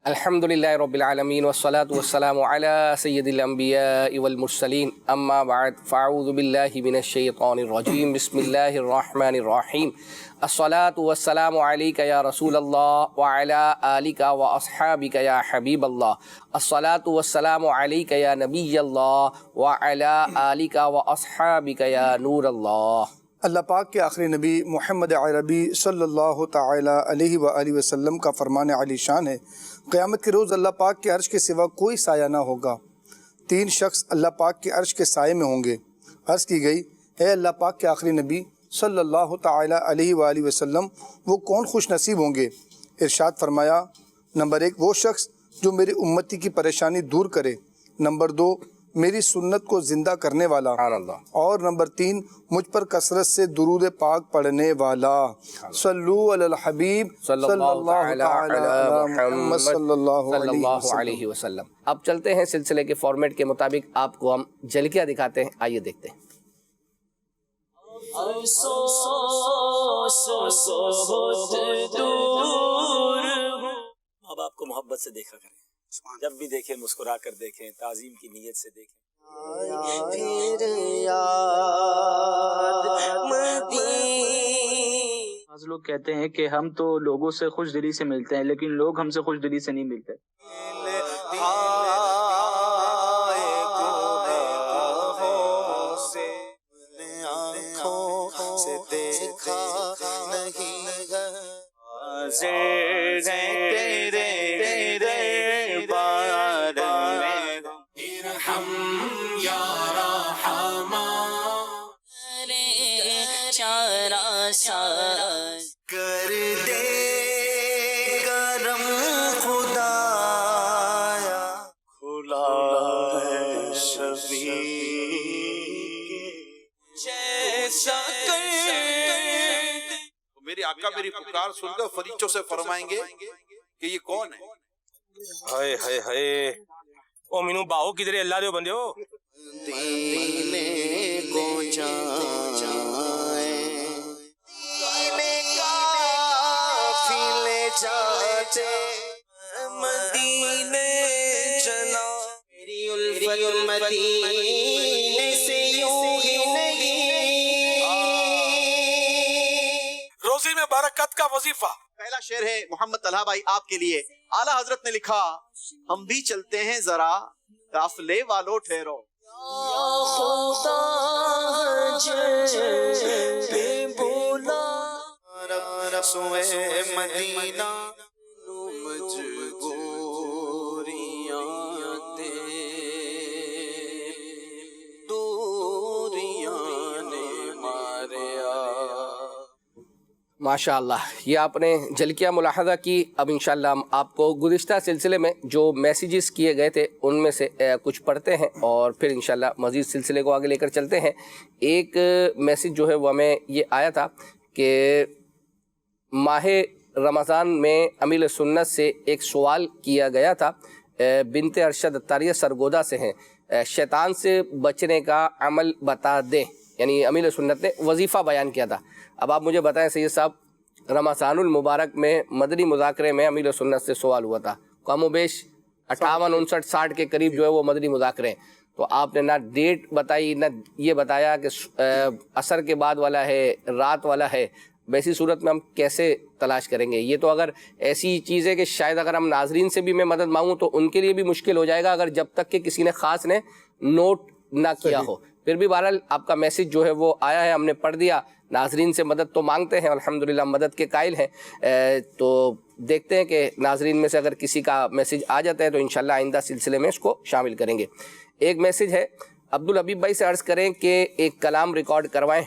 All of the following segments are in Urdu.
الحمدللہ رب العالمین والصلاة والسلام علی سید الانبیاء والمرسلین اما بعد فاعوذ باللہ من الشیطان الرجیم بسم اللہ الرحمن الرحیم الصلاة والسلام علیک یا رسول اللہ وعلی آلک واصحابک یا حبیب اللہ الصلاة والسلام علیک یا نبی اللہ وعلی آلک واصحابک یا نور اللہ۔ اللہ پاک کے آخری نبی محمد عربی صلی اللہ تعالی علیہ وآلہ وسلم کا فرمان علی شان ہے، قیامت کے روز اللہ پاک کے عرش کے سوا کوئی سایہ نہ ہوگا۔ 3 شخص اللہ پاک کے عرش کے سائے میں ہوں گے۔ عرض کی گئی، اے اللہ پاک کے آخری نبی صلی اللہ تعالی علیہ وآلہ وسلم، وہ کون خوش نصیب ہوں گے؟ ارشاد فرمایا، نمبر 1 وہ شخص جو میری امتی کی پریشانی دور کرے، نمبر 2 میری سنت کو زندہ کرنے والا، اور نمبر 3 مجھ پر کثرت سے درود پاک پڑھنے والا۔ صلو علی الحبیب صلی اللہ علی محمد صلی اللہ علیہ وسلم۔ اب چلتے ہیں سلسلے کے فارمیٹ کے مطابق، آپ کو ہم جھلکیاں دکھاتے ہیں، آئیے دیکھتے ہیں۔ ماں باپ کو محبت سے دیکھا کریں، جب بھی دیکھیں مسکرا کر دیکھیں، تعظیم کی نیت سے دیکھیں۔ بعض لوگ کہتے ہیں کہ ہم تو لوگوں سے خوش دلی سے ملتے ہیں، لیکن لوگ ہم سے خوش دلی سے نہیں ملتے۔ کر دے کرم خدایا، کھلا ہے شفیع جیسا کر دے۔ میرے آقا میری پکار سن کر فرشتوں سے فرمائیں گے کہ یہ کون ہے؟ ہائے ہائے ہائے، او مینوں باہو کدھر اللہ دے بندے ہو؟ دینے کو جائیں جاتے مدینے چلا، میری الفت مدینے سے یوں ہی نہیں۔ روزی میں برکت کا وظیفہ۔ پہلا شعر ہے محمد طلحہ بھائی آپ کے لیے، اعلیٰ حضرت نے لکھا، ہم بھی چلتے ہیں ذرا قافلے والوں ٹھہرو۔ خدا جب بولا رسوئے مدینہ، مجبوریاں تے دوریاں نے ماریا۔ ماشاء اللہ، یہ آپ نے جھلکیاں ملاحظہ کی۔ اب انشاءاللہ ہم آپ کو گزشتہ سلسلے میں جو میسیجز کیے گئے تھے ان میں سے کچھ پڑھتے ہیں اور پھر انشاءاللہ مزید سلسلے کو آگے لے کر چلتے ہیں۔ ایک میسیج جو ہے وہ ہمیں یہ آیا تھا کہ ماہ رمضان میں امیر سنت سے ایک سوال کیا گیا تھا، بنت ارشد اتاریہ سرگودا سے ہیں، شیطان سے بچنے کا عمل بتا دیں، یعنی امیر سنت نے وظیفہ بیان کیا تھا۔ اب آپ مجھے بتائیں سید صاحب، رمضان المبارک میں مدنی مذاکرے میں امیر سنت سے سوال ہوا تھا، کم و بیش 58 59 60 کے قریب جو ہے وہ مدنی مذاکرے ہیں، تو آپ نے نہ ڈیٹ بتائی نہ یہ بتایا کہ عصر کے بعد والا ہے رات والا ہے۔ ویسی صورت میں ہم کیسے تلاش کریں گے؟ یہ تو اگر ایسی چیز ہے کہ شاید اگر ہم ناظرین سے بھی میں مدد مانگوں تو ان کے لیے بھی مشکل ہو جائے گا، اگر جب تک کہ کسی نے خاص نے نوٹ نہ کیا ہو۔ پھر بھی بہرحال آپ کا میسیج جو ہے وہ آیا ہے، ہم نے پڑھ دیا۔ ناظرین سے مدد تو مانگتے ہیں، الحمدللہ مدد کے قائل ہیں، تو دیکھتے ہیں کہ ناظرین میں سے اگر کسی کا میسیج آ جاتا ہے تو انشاءاللہ آئندہ سلسلے میں اس کو شامل کریں گے۔ ایک میسیج ہے، عبدالحبیب بھائی سے عرض کریں کہ ایک کلام ریکارڈ کروائیں،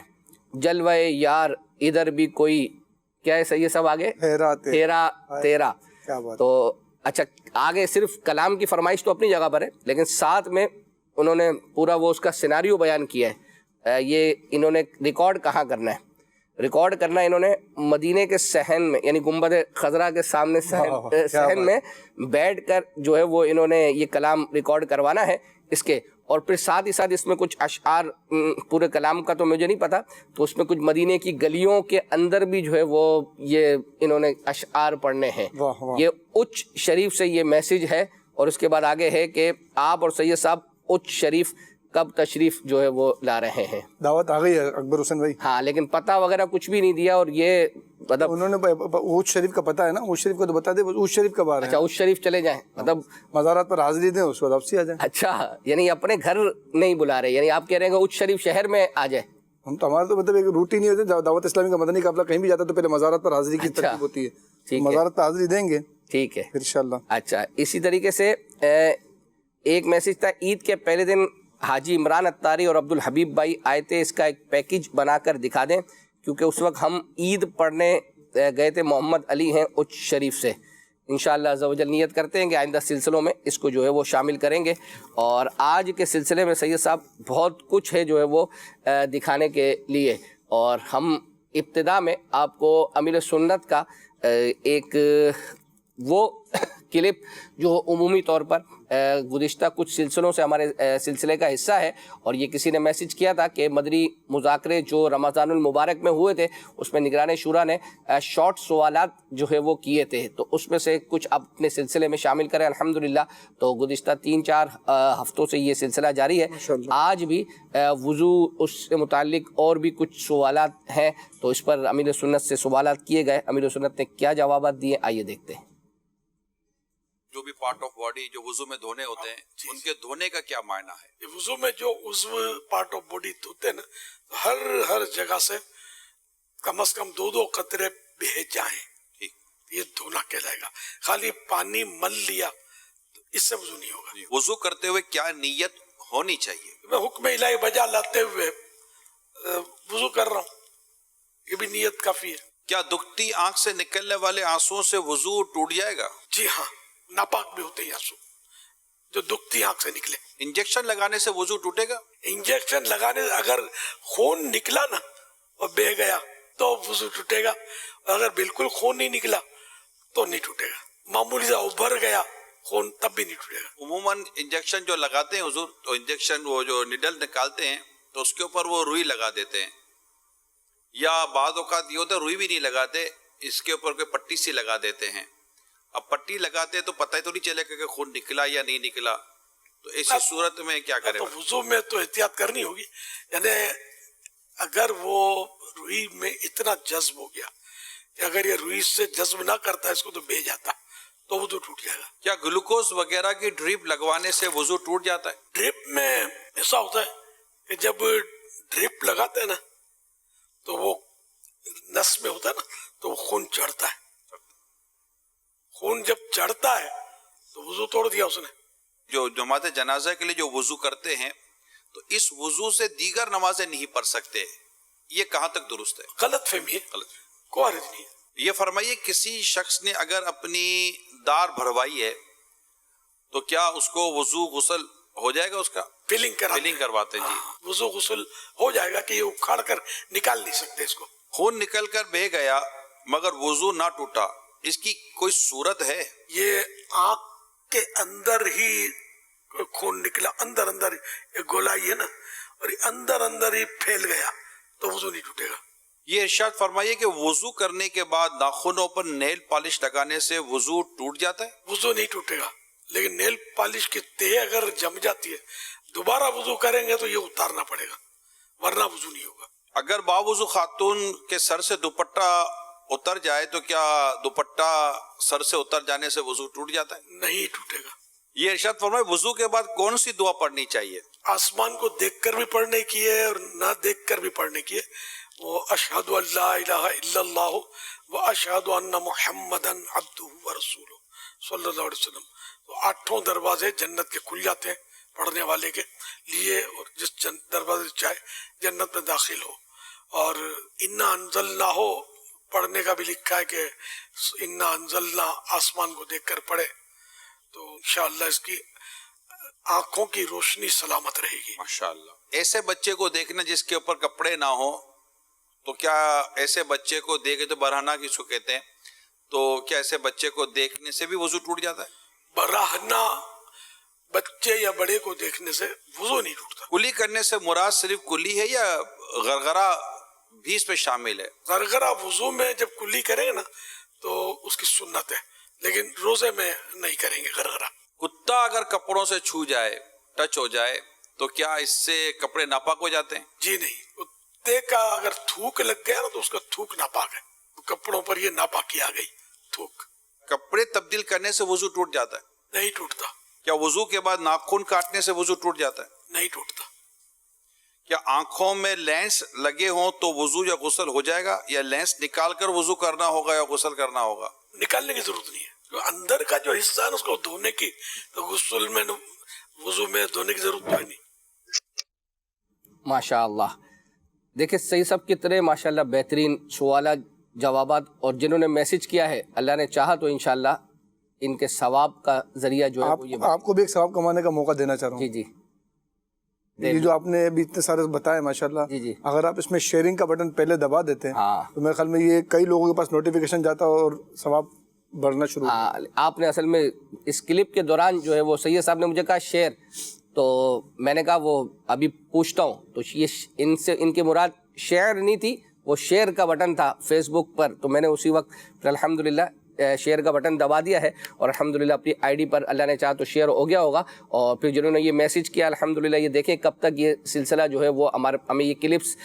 جلوہ یار ادھر بھی کوئی، کیا ہے سید صاحب آگے؟ تیرا تیرا۔ تو اچھا، آگے صرف کلام کی فرمائش تو اپنی جگہ پر ہے، لیکن ساتھ میں انہوں نے پورا وہ اس کا سیناریو بیان کیا ہے۔ یہ انہوں نے ریکارڈ کہاں کرنا ہے؟ ریکارڈ کرنا ہے انہوں نے مدینے کے صحن میں، یعنی گنبد خضرا کے سامنے صحن میں بیٹھ کر جو ہے وہ انہوں نے یہ کلام ریکارڈ کروانا ہے اس کے، اور پھر ساتھ ہی ساتھ اس میں کچھ اشعار، پورے کلام کا تو مجھے نہیں پتا، تو اس میں کچھ مدینے کی گلیوں کے اندر بھی جو ہے وہ یہ انہوں نے اشعار پڑھنے ہیں. واہ واہ. یہ اچ شریف سے یہ میسج ہے، اور اس کے بعد آگے ہے کہ آپ اور سید صاحب اچ شریف کب تشریف جو ہے وہ لا رہے ہیں. دعوت آ گئی ہے اکبر حسین بھائی. ہاں لیکن پتہ وغیرہ کچھ بھی نہیں دیا، اور یہ مطلب انہوں نے اوج شریف کا پتہ ہے نا، اوج شریف کا تو بتا دے اوج شریف کب آ رہا اچھا ہے. اس شریف چلے جائیں، مطلب مزارات پر حاضری دیں، اس کے بعد واپسی آ جائیں. اچھا یعنی اپنے گھر نہیں بلا رہے، یعنی آپ کہہ رہے ہیں کہ اچ شریف شہر میں آ جائے. ہم تو ہمارا تو مطلب ایک روٹین نہیں ہوتی، دعوت اسلامی کا مدنی قافلہ کہیں بھی جاتا ہے تو پہلے مزارات پر حاضری کی اچھا. ترتیب ہوتی ہے. ٹھیک ہے. مزارات پر حاضری دیں گے ٹھیک ہے پھر انشاءاللہ. اچھا اسی طریقے سے ایک میسج تھا، عید کے پہلے دن حاجی عمران اتاری اور عبد الحبیب بھائی آئے تھے، اس کا ایک پیکج بنا کر دکھا دیں، کیونکہ اس وقت ہم عید پڑھنے گئے تھے. محمد علی ہیں اچ شریف سے. انشاءاللہ عز و جل نیت کرتے ہیں کہ آئندہ سلسلوں میں اس کو جو ہے وہ شامل کریں گے. اور آج کے سلسلے میں سید صاحب بہت کچھ ہے جو ہے وہ دکھانے کے لیے، اور ہم ابتدا میں آپ کو امیر سنت کا ایک وہ کلپ جو عمومی طور پر گزشتہ کچھ سلسلوں سے ہمارے سلسلے کا حصہ ہے، اور یہ کسی نے میسج کیا تھا کہ مدری مذاکرے جو رمضان المبارک میں ہوئے تھے اس میں نگران شورا نے شارٹ سوالات جو ہے وہ کیے تھے، تو اس میں سے کچھ اپنے سلسلے میں شامل کریں الحمدللہ. تو گزشتہ 3-4 ہفتوں سے یہ سلسلہ جاری ہے. آج بھی وضو اس سے متعلق اور بھی کچھ سوالات ہیں، تو اس پر امیر سنت سے سوالات کیے گئے. امیر سنت نے کیا جوابات دیے، آئیے دیکھتے ہیں. جو بھی پارٹ آف باڈی جو وضو میں دھونے ہوتے ہیں ان کے دھونے کا کیا معنی ہے؟ وضو میں جو عضو پارٹ آف باڈی دھوتے ہیں نا، ہر جگہ سے کم از کم 2 قطرے بہہ جائیں، یہ دھونا کہلائے گا. خالی پانی مل لیا تو اس سے وضو نہیں ہوگا. وضو کرتے ہوئے کیا نیت ہونی چاہیے؟ میں حکم الہی بجا لاتے ہوئے وضو کر رہا ہوں، یہ بھی نیت کافی ہے. کیا دکھتی آنکھ سے نکلنے والے آنسوؤں سے وضو ٹوٹ جائے گا؟ جی ہاں، ناپاک بھی ہوتے ہیں آنسو جو دکھتی آنکھ سے نکلے. انجیکشن لگانے سے وضو ٹوٹے گا؟ انجیکشن لگانے سے اگر خون نکلا نا اور بہ گیا تو وضو ٹوٹے گا، اگر بالکل خون نہیں نکلا تو نہیں ٹوٹے گا. معمولی سا ابھر گیا خون تب بھی نہیں ٹوٹے گا. عموماً انجیکشن جو لگاتے ہیں حضور، تو انجیکشن وہ جو نیڈل نکالتے ہیں تو اس کے اوپر وہ روئی لگا دیتے ہیں، یا بعض اوقات یہ ہوتا ہے روئی بھی نہیں لگاتے، اس کے اوپر کوئی پٹی سی لگا دیتے ہیں. اب پٹی لگاتے تو پتہ ہی تو نہیں چلے گا کہ خون نکلا یا نہیں نکلا، تو ایسی صورت میں کیا کرے؟ تو وضو میں تو احتیاط کرنی ہوگی. یعنی اگر وہ روئی میں اتنا جذب ہو گیا کہ اگر یہ روئی سے جذب نہ کرتا اس کو تو بہ جاتا تو وضو ٹوٹ جائے گا. کیا گلوکوز وغیرہ کی ڈرپ لگوانے سے وضو ٹوٹ جاتا ہے؟ ڈرپ میں ایسا ہوتا ہے کہ جب ڈرپ لگاتے ہیں نا تو وہ نس میں ہوتا ہے نا تو وہ خون چڑھتا ہے. خون جب چڑھتا ہے تو وضو توڑ دیا اس نے. جو نماز جنازہ کے لیے جو وضو کرتے ہیں تو اس وضو سے دیگر نمازیں نہیں پڑھ سکتے، یہ کہاں تک درست ہے؟ غلط فہمی ہے، کوئی حرج نہیں ہے. یہ فرمائیے کسی شخص نے اگر اپنی دار بھروائی ہے تو کیا اس کو وضو غسل ہو جائے گا؟ اس کا فیلنگ کرواتے ہیں جی، وضو غسل ہو جائے گا کہ یہ اکھاڑ کر نکال نہیں سکتے اس کو. خون نکل کر بہہ گیا مگر وضو نہ ٹوٹا، اس کی کوئی صورت ہے؟ یہ آنکھ کے اندر ہی خون نکلا، اندر ایک گولائی ہے نا، اور یہ اندر ہی پھیل گیا تو وضو نہیں ٹوٹے گا. یہ ارشاد فرمائیے کہ وضو کرنے کے بعد ناخنوں پر نیل پالش لگانے سے وضو ٹوٹ جاتا ہے؟ وضو نہیں ٹوٹے گا، لیکن نیل پالش کی تہ اگر جم جاتی ہے دوبارہ وضو کریں گے تو یہ اتارنا پڑے گا، ورنہ وضو نہیں ہوگا. اگر باوضو خاتون کے سر سے دوپٹہ اتر جائے تو کیا دوپٹہ سر سے اتر جانے سے وضو ٹوٹ جاتا ہے؟ نہیں ٹوٹے گا. یہ ارشاد فرمائے وضو کے بعد کون سی دعا پڑھنی چاہیے؟ آسمان کو دیکھ کر بھی پڑھنے کی ہے اور نہ دیکھ کر بھی پڑھنے کی ہے. وہ اشہد ان لا الہ الا اللہ و اشہد ان محمدا عبدہ ورسولہ صلی اللہ علیہ وسلم. تو 8 دروازے جنت کے کھل جاتے ہیں پڑھنے والے کے لیے، اور جس دروازے چاہے جنت میں داخل ہو. اور انا انزلنا ہو پڑھنے کا بھی لکھا ہے کہ انا انزلنا آسمان کو دیکھ کر پڑھے تو انشاءاللہ اس کی آنکھوں کی روشنی سلامت رہے گی. ماشاءاللہ. ایسے بچے کو دیکھنا جس کے اوپر کپڑے نہ ہو، تو کیا ایسے بچے کو دیکھے تو برہنہ کس کو کہتے ہیں، تو کیا ایسے بچے کو دیکھنے سے بھی وضو ٹوٹ جاتا ہے؟ برہنہ بچے یا بڑے کو دیکھنے سے وضو نہیں ٹوٹتا. کلی کرنے سے مراد صرف کلی ہے یا غرغرہ بھی اس میں شامل ہے؟ غرغرہ وضو میں جب کلی کریں گے نا تو اس کی سنت ہے، لیکن روزے میں نہیں کریں گے غرغرہ. کتا اگر کپڑوں سے چھو جائے، ٹچ ہو جائے، تو کیا اس سے کپڑے ناپاک ہو جاتے ہیں؟ جی نہیں، کتے کا اگر تھوک لگ گیا نا تو اس کا تھوک ناپاک ہے. کپڑوں پر یہ ناپاکی آ گئی، تھوک. کپڑے تبدیل کرنے سے وضو ٹوٹ جاتا ہے؟ نہیں ٹوٹتا. کیا وضو کے بعد ناخن کاٹنے سے وضو ٹوٹ جاتا ہے؟ نہیں ٹوٹتا. کیا آنکھوں میں لینس لگے ہوں تو وضو یا غسل ہو جائے گا، یا لینس نکال کر وضو کرنا ہوگا یا غسل کرنا ہوگا؟ نکالنے کی ضرورت نہیں ہے. جو اندر کا جو حصہ ہے اس کو دھونے کی، تو غسل میں وضو میں دھونے کی ضرورت کوئی نہیں. ماشاء اللہ. دیکھیں صحیح سب کتنے ماشاء اللہ بہترین سوالات جوابات، اور جنہوں نے میسج کیا ہے اللہ نے چاہا تو انشاءاللہ ان کے ثواب کا ذریعہ جو ہے وہ یہ آپ کو بھی ایک ثواب کمانے کا موقع دینا چاہ رہا ہوں. جی یہ جو آپ نے ابھی اتنے سارے بتائے ماشاءاللہ، جی اگر آپ اس میں شیئرنگ کا بٹن پہلے دبا دیتے ہیں ہاں تو میرے خیال میں یہ کئی لوگوں کے پاس نوٹیفیکیشن جاتا اور ثواب بڑھنا شروع. آپ نے اصل میں اس کلپ کے دوران جو ہے وہ سید صاحب نے مجھے کہا شیئر، تو میں نے کہا وہ ابھی پوچھتا ہوں، تو یہ ان کی مراد شیئر نہیں تھی، وہ شیئر کا بٹن تھا فیس بک پر. تو میں نے اسی وقت الحمدللہ شیئر کا بٹن دبا دیا ہے، اور الحمدللہ اپنی آئی ڈی پر اللہ نے چاہا تو شیئر ہو گیا ہوگا. اور پھر جنہوں نے یہ میسج کیا الحمدللہ یہ دیکھیں کب تک یہ سلسلہ جو ہے وہ ہمیں یہ کلپس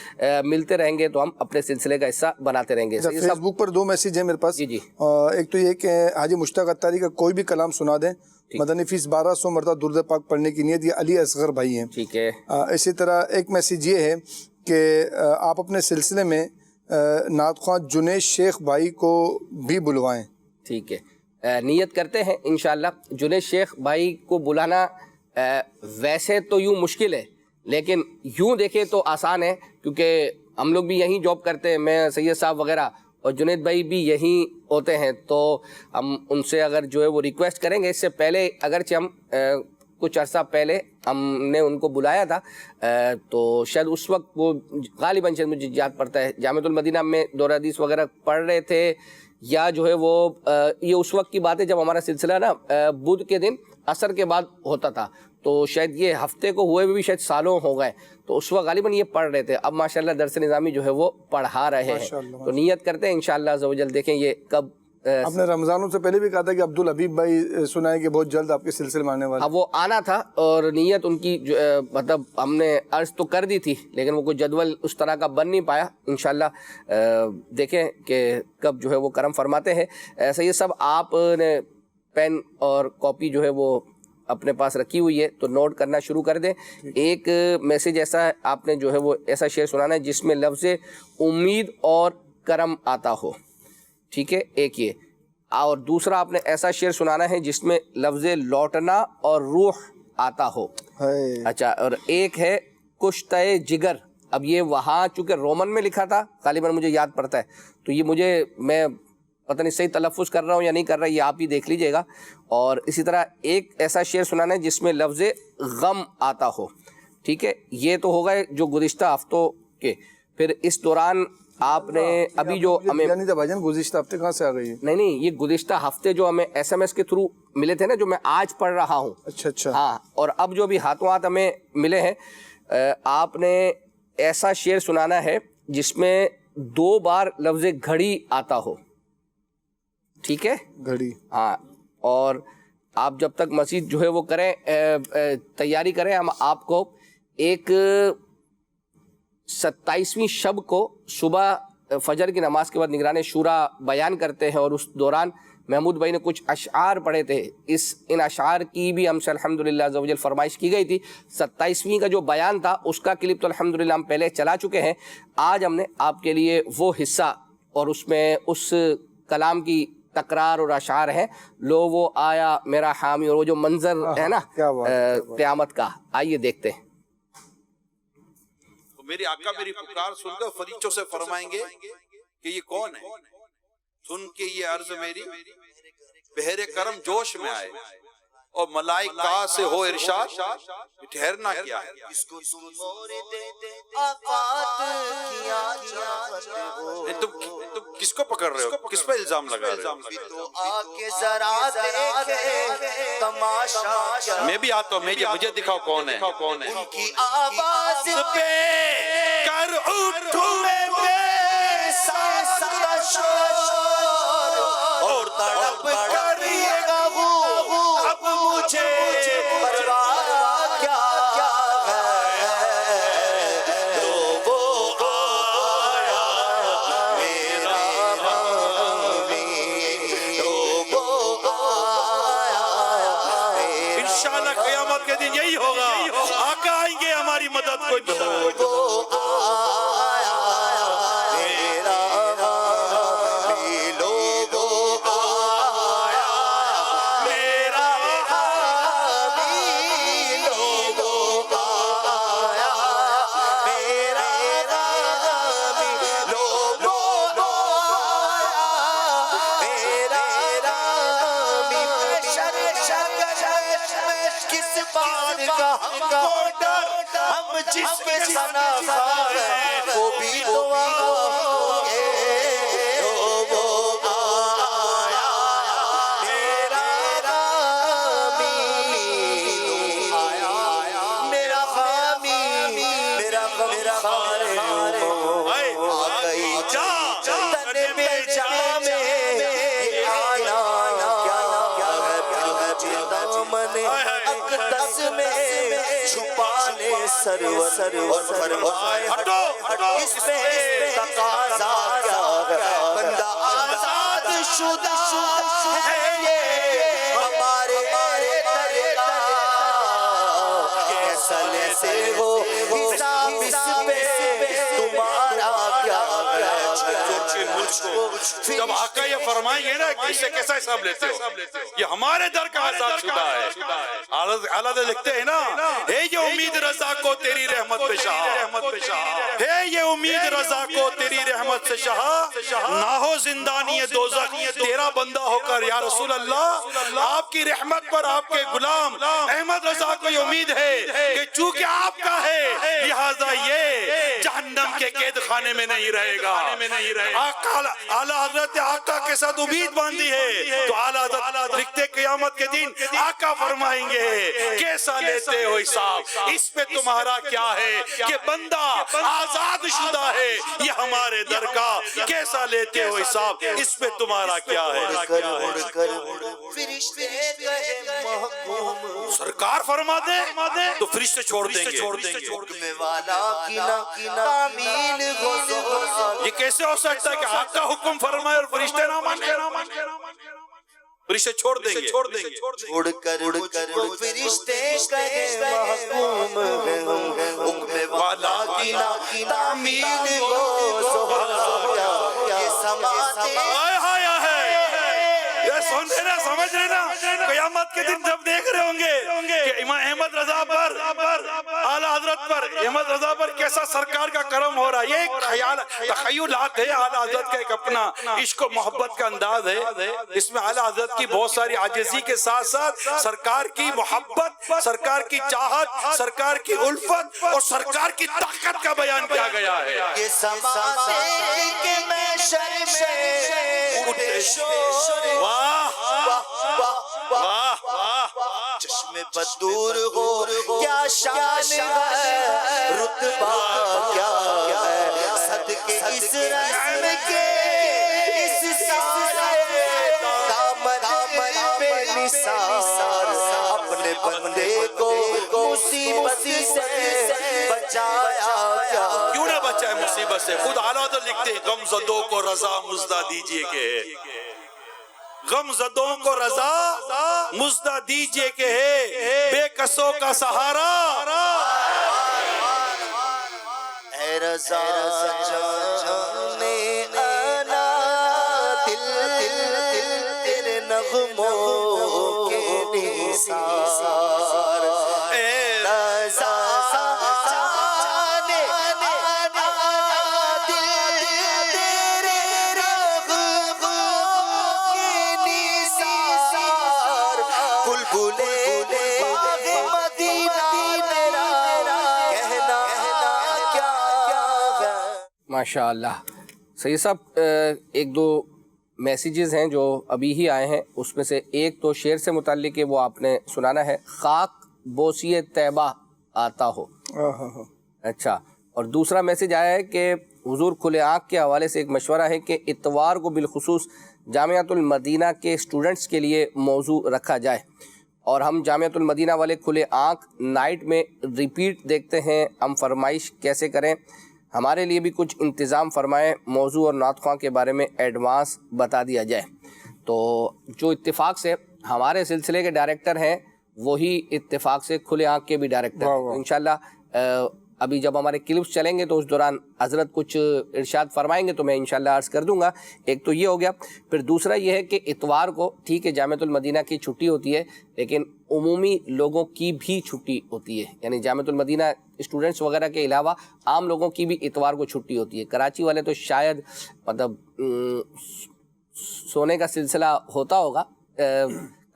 ملتے رہیں گے تو ہم اپنے سلسلے کا حصہ بناتے رہیں گے. فیس بک پر 2 میسیج ہیں میرے پاس. جی ایک تو یہ کہ حاجی مشتاق اتاری کا کوئی بھی کلام سنا دیں، مدنی فیس 1200 مرتبہ درود پاک پڑھنے کی نیت. یہ علی اصغر بھائی ہیں. ٹھیک ہے. اسی طرح ایک میسیج یہ ہے کہ آپ اپنے سلسلے میں نعت خواں جنید شیخ بھائی کو بھی بلوائیں. ٹھیک ہے، نیت کرتے ہیں انشاءاللہ. جنید شیخ بھائی کو بلانا ویسے تو یوں مشکل ہے، لیکن یوں دیکھیں تو آسان ہے، کیونکہ ہم لوگ بھی یہیں جاب کرتے ہیں، میں سید صاحب وغیرہ، اور جنید بھائی بھی یہیں ہوتے ہیں. تو ہم ان سے اگر جو ہے وہ ریکویسٹ کریں گے. اس سے پہلے اگرچہ ہم کچھ عرصہ پہلے ہم نے ان کو بلایا تھا، تو شاید اس وقت وہ غالباً شاید مجھے یاد پڑتا ہے جامعۃ المدینہ میں دورہ حدیث وغیرہ پڑھ رہے تھے، یا جو ہے وہ یہ اس وقت کی بات ہے جب ہمارا سلسلہ نا بدھ کے دن عصر کے بعد ہوتا تھا. تو شاید یہ ہفتے کو ہوئے بھی شاید سالوں ہو گئے، تو اس وقت غالباً یہ پڑھ رہے تھے. اب ماشاءاللہ درس نظامی جو ہے وہ پڑھا رہے ہیں. تو نیت کرتے ہیں انشاءاللہ عز و جل. دیکھیں یہ کب آپ نے رمضانوں سے پہلے بھی کہا تھا کہ عبدالحبیب بھائی سنائے کہ بہت جلد آپ کے سلسلے میں آنے والے. وہ آنا تھا، اور نیت ان کی مطلب ہم نے عرض تو کر دی تھی، لیکن وہ کوئی جدول اس طرح کا بن نہیں پایا. انشاءاللہ دیکھیں کہ کب جو ہے وہ کرم فرماتے ہیں. ایسا یہ سب آپ نے پین اور کاپی جو ہے وہ اپنے پاس رکھی ہوئی ہے تو نوٹ کرنا شروع کر دیں. ایک میسج ایسا ہے آپ نے جو ہے وہ ایسا شعر سنانا ہے جس میں لفظ امید اور کرم آتا ہو. ٹھیک ہے، ایک یہ. اور دوسرا آپ نے ایسا شعر سنانا ہے جس میں لفظ لوٹنا اور روح آتا ہو. اچھا، اور ایک ہے کشتہ جگر. اب یہ وہاں چونکہ رومن میں لکھا تھا غالباً مجھے یاد پڑتا ہے، تو یہ میں پتہ نہیں صحیح تلفظ کر رہا ہوں یا نہیں کر رہا، یہ آپ ہی دیکھ لیجئے گا. اور اسی طرح ایک ایسا شعر سنانا ہے جس میں لفظ غم آتا ہو. ٹھیک ہے، یہ تو ہو گئے جو گزشتہ ہفتوں کے. پھر اس دوران آپ نے ابھی جو ہمیں گزشتہ ہفتے کہاں سے آ گئی؟ نہیں یہ گزشتہ ہفتے جو ہمیں ایس ایم ایس کے تھرو ملے تھے نا، جو میں آج پڑھ رہا ہوں. اچھا ہاں، اور اب جو بھی ہاتھوں ہاتھ ہمیں ملے ہیں، آپ نے ایسا شعر سنانا ہے جس میں 2 بار لفظ گھڑی آتا ہو. ٹھیک ہے، گھڑی. ہاں، اور آپ جب تک مزید جو ہے وہ کریں تیاری کریں، ہم آپ کو ایک 27ویں شب کو صبح فجر کی نماز کے بعد نگران شورا بیان کرتے ہیں، اور اس دوران محمود بھائی نے کچھ اشعار پڑھے تھے. ان اشعار کی بھی ہم سے الحمدللہ عز و جل فرمائش کی گئی تھی. 27ویں کا جو بیان تھا اس کا کلپ تو الحمدللہ ہم پہلے چلا چکے ہیں. آج ہم نے آپ کے لیے وہ حصہ، اور اس میں اس کلام کی تکرار اور اشعار ہیں. لو وہ آیا میرا حامی، اور وہ جو منظر ہے نا قیامت کا، آئیے دیکھتے ہیں. میری آقا میری پکار سن کر فرشتوں سے فرمائیں گے کہ یہ کون ہے. سن کے یہ عرض میری بحر کرم جوش میں آئے. اور ملائکہ سے ہو ارشاد ٹھہرنا کیا ہے؟ اس کو تم مورد آفات کیا چاہتے ہو، تم کس کو پکڑ رہے ہو؟ کس پہ الزام لگا رہے ہو؟ تو آ کے ذرا دیکھے تماشا کیا، میں بھی آتا ہوں، مجھے دکھاؤ کون ہے؟ ان کی آواز پہ کر اٹھوں بے سانس کا شور، اور تڑپ کر یہ گہو اب مجھے پرواہ کیا ہے، تو وہ آیا میرا حامی، تو وہ آیا میرا انشاءاللہ قیامت کے دن یہی ہوگا، آقا آئیں گے ہماری مدد کو انشاءاللہ۔ ہم جس پہ سنا ہے وہ بھی دعا ہوگے، تو وہ آیا میرا حامی، میرا حامی، میرا غمخوار آگئی تن میں جام یہ آنا کیا ہے، پھر دامن اقدس میں چھپا لے سرور، اور فرمائے اس پہ تقاضا کیا ہے، بندہ آزاد شدہ ہے یہ ہمارے طریقہ، کیسا لیتے ہو حساب اس پہ تمہارا کیا ہے، جب آقا یہ فرمائیں گے نا اس سے کیسا حساب لیتے ہو، یہ ہمارے در کا آزاد شدہ ہے۔ اعلیٰ لکھتے ہیں نا، ہے یہ امید رضا کو تیری رحمت پہ شاہ، ہے یہ امید رضا کو تیری رحمت سے شاہ، نہ ہو زندانی دوزخ تیرا بندہ ہو کر یا رسول اللہ، آپ کی رحمت پر آپ کے غلام احمد رضا کو یہ امید ہے کہ چونکہ آپ کا ہے لہذا یہ جہنم کے قید خانے میں نہیں رہے گا۔ اعلیٰ حضرت آقا کے ساتھ امید باندھی ہے تو اعلیٰ حضرت لکھتے قیامت کے دن آقا فرمائیں گے کیسا لیتے ہو حساب، اس پہ تمہارا کیا ہے کہ بندہ آزاد شدہ ہے یہ ہمارے در کا، کیسا لیتے ہو حساب اس پہ تمہارا کیا ہے۔ فرشتے کہے محکوم سرکار فرما دے تو فرشتے چھوڑ دیں گے۔ حکم والا کی تعمیل ہو یہ کیسے ہو سکتا ہے کہ آقا حکم فرمائے اور فرشتے نہ مانے؟ فرشتے چھوڑ دیں گے۔ چھوڑ کر فرشتے کہے محکوم حکم والا کی تعمیل ہو یہ سماتے سن رہے نا، سمجھ رہے نا، قیامت کے دن جب دیکھ رہے ہوں گے کہ امام احمد رضا پر، اعلیٰ حضرت پر، احمد رضا پر کیسا سرکار کا کرم ہو رہا ہے، یہ ایک خیال تخیلات ہے اعلیٰ حضرت کا، ایک اپنا عشق و محبت کا انداز ہے، اس میں اعلیٰ حضرت کی بہت ساری عاجزی کے ساتھ ساتھ سرکار کی محبت، سرکار کی چاہت، سرکار کی الفت اور سرکار کی طاقت کا بیان کیا گیا ہے۔ یہ سماتے کہ میں شرم میں اٹھے شور، واہ واہ چشم بدور ہو کیا شان ہے، رتبہ کیا ہے، صدقے اس رسم کے اس سارے دامن پہ نثار، اپنے بندے کو مصیبت سے بچایا کیا، کیوں نہ بچائے مصیبت سے؟ خود اعلیٰ حضرت لکھتے ہیں غم زدوں کو رضا مزدہ دیجئے کہ غم زدوں کو رضا مزدہ دیجئے کہ ہے بے کسوں کا سہارا، اے رضا جانے آنا دل تیرے نغموں کے نثار، اے رضا جانے آنا دل تیرے نغموں کے نثار، کل گلے باغ مدینہ تیرا کہنا کیا ہے. ماشاء اللہ. سید صاحب ایک دو میسیجز ہیں جو ابھی ہی آئے ہیں، اس میں سے ایک تو شعر سے متعلق ہے، وہ آپ نے سنانا ہے. خاک بوسی طیبہ آتا ہو. اچھا. اور دوسرا میسیج آیا ہے کہ حضور کھلے آنکھ کے حوالے سے ایک مشورہ ہے کہ اتوار کو بالخصوص جامعۃ المدینہ کے اسٹوڈنٹس کے لیے موضوع رکھا جائے، اور ہم جامعۃ المدینہ والے کھلے آنکھ نائٹ میں ریپیٹ دیکھتے ہیں، ہم فرمائش کیسے کریں؟ ہمارے لیے بھی کچھ انتظام فرمائیں، موضوع اور نعت خواں کے بارے میں ایڈوانس بتا دیا جائے. تو جو اتفاق سے ہمارے سلسلے کے ڈائریکٹر ہیں وہی اتفاق سے کھلے آنکھ کے بھی ڈائریکٹر ہیں. انشاءاللہ ابھی جب ہمارے کلپس چلیں گے تو اس دوران حضرت کچھ ارشاد فرمائیں گے تو میں انشاءاللہ عرض کر دوں گا. ایک تو یہ ہو گیا. پھر دوسرا یہ ہے کہ اتوار کو ٹھیک ہے جامعۃ المدینہ کی چھٹی ہوتی ہے، لیکن عمومی لوگوں کی بھی چھٹی ہوتی ہے، یعنی جامعۃ المدینہ اسٹوڈنٹس وغیرہ کے علاوہ عام لوگوں کی بھی اتوار کو چھٹی ہوتی ہے. کراچی والے تو شاید مطلب سونے کا سلسلہ ہوتا ہوگا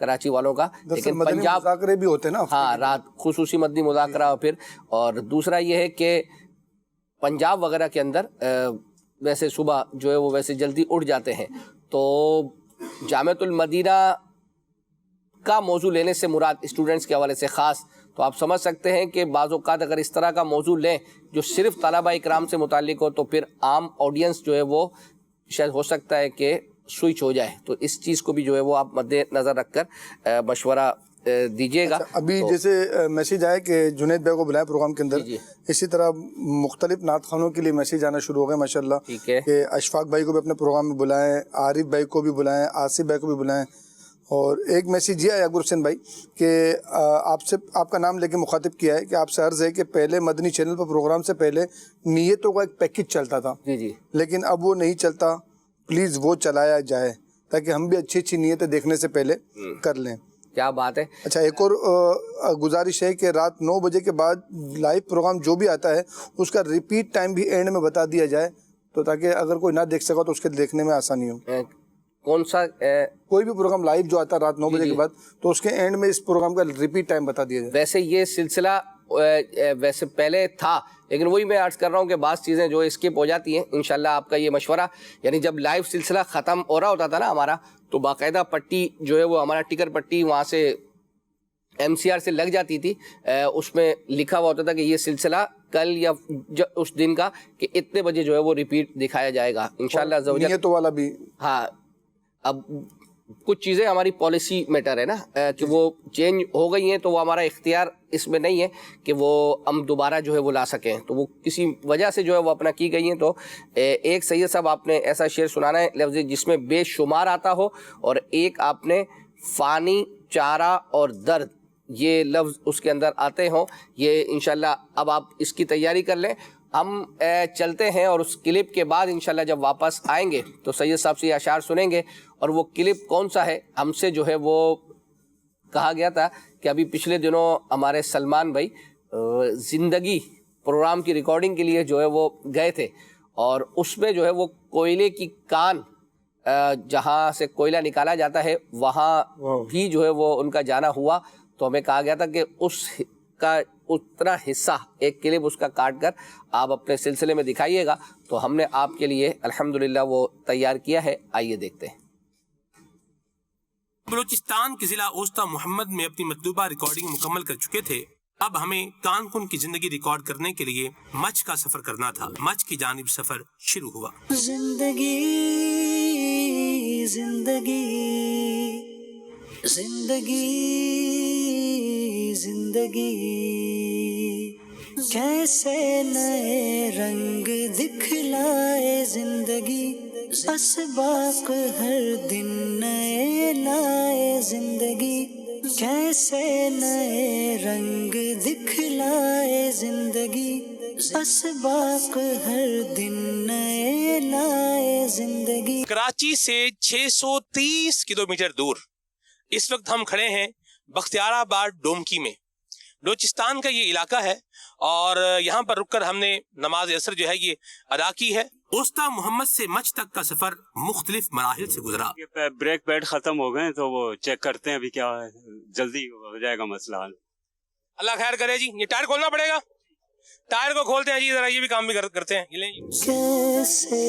کراچی والوں کا، لیکن پنجاب مذاکرے بھی ہوتے ہیں نا، ہاں رات خصوصی مدنی مذاکرہ. پھر اور دوسرا یہ ہے کہ پنجاب وغیرہ کے اندر ویسے صبح جو ہے وہ ویسے جلدی اٹھ جاتے ہیں. تو جامعۃ المدینہ کا موضوع لینے سے مراد اسٹوڈنٹس کے حوالے سے خاص تو آپ سمجھ سکتے ہیں کہ بعض اوقات اگر اس طرح کا موضوع لیں جو صرف طلبہ اکرام سے متعلق ہو تو پھر عام آڈینس جو ہے وہ شاید ہو سکتا ہے کہ سوئچ ہو جائے. تو اس چیز کو بھی جو ہے وہ آپ مد نظر رکھ کر مشورہ دیجیے گا. ابھی جیسے میسیج آیا کہ جنید بھائی کو بلائے پروگرام کے اندر، اسی طرح مختلف نعت خوانوں کے لیے میسیج آنا شروع ہو گئے ماشاءاللہ. ٹھیک ہے کہ اشفاق بھائی کو بھی اپنے پروگرام میں بلائیں، عارف بھائی کو بھی بلائیں، آصف بھائی کو بھی بلائیں. اور ایک میسیج یہ آیا گرسین بھائی کہ آپ کا نام لے کے مخاطب کیا ہے کہ آپ سے عرض ہے کہ پہلے مدنی چینل پر پروگرام سے پہلے نیتوں کا ایک پیکج چلتا تھا، لیکن اب وہ نہیں چلتا، پلیز وہ چلایا جائے تاکہ ہم بھی اچھی اچھی نیتیں دیکھنے سے پہلے کر لیں. کیا بات ہے. اچھا ایک اور گزارش ہے کہ رات 9 بجے کے بعد لائیو پروگرام جو بھی آتا ہے اس کا ریپیٹ ٹائم بھی اینڈ میں بتا دیا جائے، تو تاکہ اگر کوئی نہ دیکھ سکا تو اس کے دیکھنے میں آسانی ہو. کون سا کوئی بھی پروگرام لائیو جو آتا ہے رات 9 بجے کے بعد تو اس کے اینڈ میں اس پروگرام کا ریپیٹ ٹائم بتا دیا جائے. ویسے یہ سلسلہ ویسے پہلے تھا، لیکن وہی میں عرض کر رہا ہوں کہ بعض چیزیں جو اسکپ ہو جاتی ہیں. انشاءاللہ آپ کا یہ مشورہ، یعنی جب لائیو سلسلہ ختم ہو رہا ہوتا تھا نا ہمارا، تو باقاعدہ پٹی جو ہے وہ ہمارا ٹکر پٹی وہاں سے MCR سے لگ جاتی تھی، اس میں لکھا ہوا ہوتا تھا کہ یہ سلسلہ کل یا اس دن کا کہ اتنے بجے جو ہے وہ ریپیٹ دکھایا جائے گا انشاءاللہ. نیتوں والا بھی ہاں. اب کچھ چیزیں ہماری پالیسی میٹر ہے نا کہ وہ چینج ہو گئی ہیں، تو وہ ہمارا اختیار اس میں نہیں ہے کہ وہ ہم دوبارہ جو ہے وہ لا سکیں، تو وہ کسی وجہ سے جو ہے وہ اپنا کی گئی ہیں. تو ایک سید صاحب آپ نے ایسا شعر سنانا ہے لفظ جس میں بے شمار آتا ہو، اور ایک آپ نے فانی، چارہ اور درد یہ لفظ اس کے اندر آتے ہوں. یہ انشاءاللہ اب آپ اس کی تیاری کر لیں. ہم چلتے ہیں اور اس کلپ کے بعد انشاءاللہ جب واپس آئیں گے تو سید صاحب سے یہ اشعار سنیں گے. اور وہ کلپ کون سا ہے، ہم سے جو ہے وہ کہا گیا تھا کہ ابھی پچھلے دنوں ہمارے سلمان بھائی زندگی پروگرام کی ریکارڈنگ کے لیے جو ہے وہ گئے تھے، اور اس میں جو ہے وہ کوئلے کی کان جہاں سے کوئلہ نکالا جاتا ہے وہاں بھی جو ہے وہ ان کا جانا ہوا. تو ہمیں کہا گیا تھا کہ اس کا اتنا حصہ ایک کلپ اس کا کاٹ کر آپ اپنے سلسلے میں دکھائیے گا. تو ہم نے آپ کے لیے الحمدللہ وہ تیار کیا ہے. آئیے دیکھتے ہیں. بلوچستان کے ضلع اوستا محمد میں اپنی مطلوبہ ریکارڈنگ مکمل کر چکے تھے. اب ہمیں کان کن کی زندگی ریکارڈ کرنے کے لیے مچھ کا سفر کرنا تھا. مچھ کی جانب سفر شروع ہوا. زندگی زندگی زندگی زندگی کیسے نئے رنگ دکھلائے زندگی، اسباق ہر دن نئے لائے زندگی، کیسے نئے رنگ دکھلائے زندگی، اسباق ہر دن نئے لائے زندگی. کراچی سے 630 کلومیٹر دور اس وقت ہم کھڑے ہیں بختیار آباد ڈومکی میں. بلوچستان کا یہ علاقہ ہے اور یہاں پر رک کر ہم نے نماز عصر جو ہے یہ ادا کی ہے۔ اوستا محمد سے مچھ تک کا سفر مختلف مراحل سے گزرا۔ بریک پیڈ ختم ہو گئے تو وہ چیک کرتے ہیں ابھی کیا ہے، جلدی ہو جائے گا مسئلہ حل۔ اللہ خیر کرے جی۔ یہ ٹائر کھولنا پڑے گا، ٹائر کو کھولتے ہیں جی، ذرا یہ بھی کام بھی کرتے ہیں۔ یہ لیں جی۔ کیسے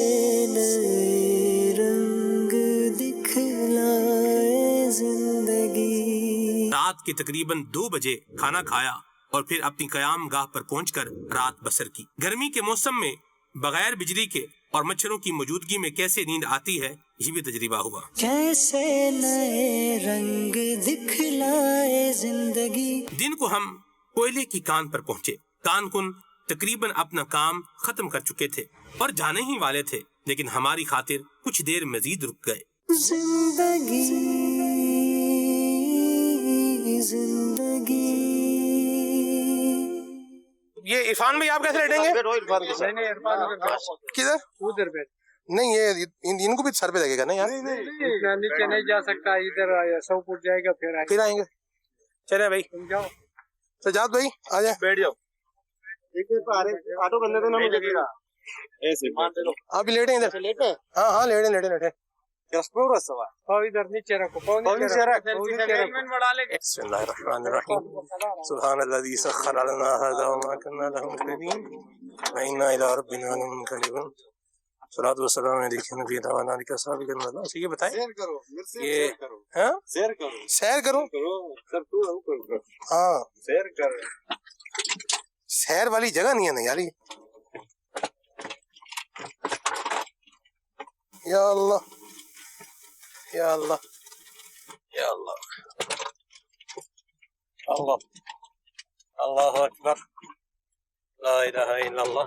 نئے رنگ دکھلائے زندگی۔ رات کے تقریباً 2 بجے کھانا کھایا اور پھر اپنی قیام گاہ پر پہنچ کر رات بسر کی۔ گرمی کے موسم میں بغیر بجلی کے اور مچھروں کی موجودگی میں کیسے نیند آتی ہے یہ بھی تجربہ ہوا۔ کیسے نئے رنگ دکھلائے زندگی۔ دن کو ہم کوئلے کی کان پر پہنچے۔ کان کن تقریباً اپنا کام ختم کر چکے تھے اور جانے ہی والے تھے، لیکن ہماری خاطر کچھ دیر مزید رک گئے۔ زندگی زندگی۔ یہ عرفان بھائی آپ کیسے لیٹیں گے؟ کدھر؟ ادھر بیٹھ۔ نہیں یہ ان کو بھی سر پہ لگے گا نا یار۔ نیچے نہیں جا سکتا، ادھر سو فٹ جائے گا پھر آئیں گے۔ چلے بھائی جاؤ، سجاد بھائی آ جائیں، بیٹھ جاؤ۔ آٹو بندے تو نہ ملے گا۔ آپ بھی لیٹیں ادھر؟ ہاں ہاں لیٹیں لیٹیں لیٹیں۔ پاؤں ادھر نیچے رکھو، پاؤں نیچے رکھو۔ بسم اللہ الرحمن الرحیم۔ سبحان الذی سخر لنا هذا وما كنا له مقرنین وإنا إلى ربنا لمنقلبون۔ صلاۃ والسلام علیک نبی وعلی آلہ وصحبہ اجمعین۔ اچھا یہ بتائیں، یہ ہاں سیر کروں؟ ہاں سیر والی جگہ نہیں ہے نا یار۔ یا اللہ یا اللہ یا اللہ اللہ اللہ اکبر، لا الہ الا اللہ۔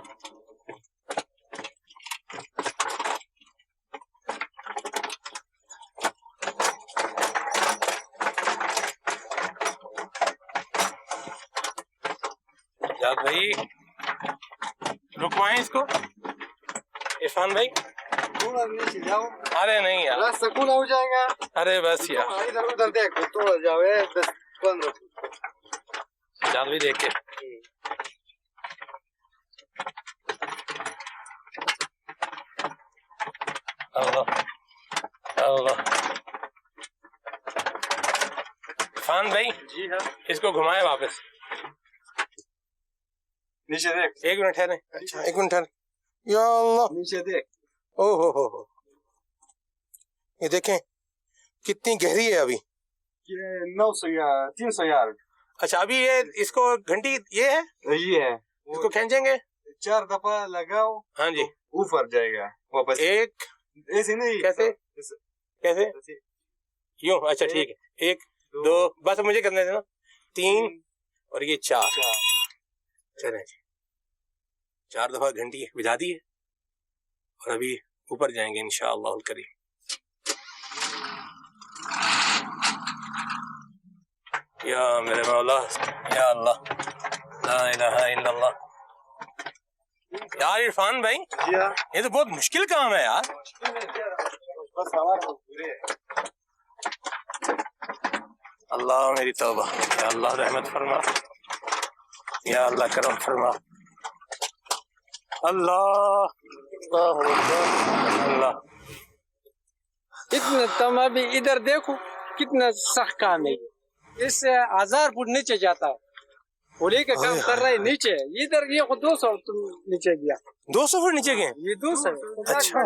جاد بھائی رکوائیں اس کو، عرفان بھائی۔ ارے نہیں یار سکون ہو جائے گا۔ ارے بس یار ادھر ادھر دیکھ تو جاؤ 10-15۔ جاد بھائی دیکھ کے اللہ اللہ۔ عرفان بھائی جی ہاں، اس کو گھمائے واپس۔ نیچے دیکھ، ایک منٹ ٹھہرے، اچھا ایک منٹ ٹھہرے۔ یا اللہ نیچے دیکھ۔ او ہو یہ دیکھیں کتنی گہری ہے ابھی۔ یہ 900 یا 300 یارڈ۔ اچھا ابھی یہ اس کو گھنٹی یہ ہے، یہ ہے، اس کو کھینچیں گے 4 دفعہ لگاؤ، ہاں جی اوپر جائے گا واپس۔ ایک ایسے نہیں، کیسے کیسے یوں؟ اچھا ٹھیک ہے، 1 2 بس مجھے کرنے دینا، 3 اور یہ 4۔ چلیں جی 4 دفعہ گھنٹی بجا دی ہے اور ابھی اوپر جائیں گے انشاءاللہ الکریم۔ یا میرے مولا یا اللہ، لا الہ الا اللہ۔ یار عرفان بھائی یہ تو بہت مشکل کام ہے یار۔ اللہ میری توبہ، یا اللہ رحمت فرما، یا اللہ کرم فرما۔ اللہ اللہ اتنا تم ابھی ادھر دیکھو کتنا سخت کام ہے۔ اس سے 1000 فٹ نیچے جاتا ہے، پولی کا کام کر رہا ہے نیچے۔ ادھر یہ 200 تم نیچے گیا، 200 فٹ نیچے گئے؟ یہ 200۔ اچھا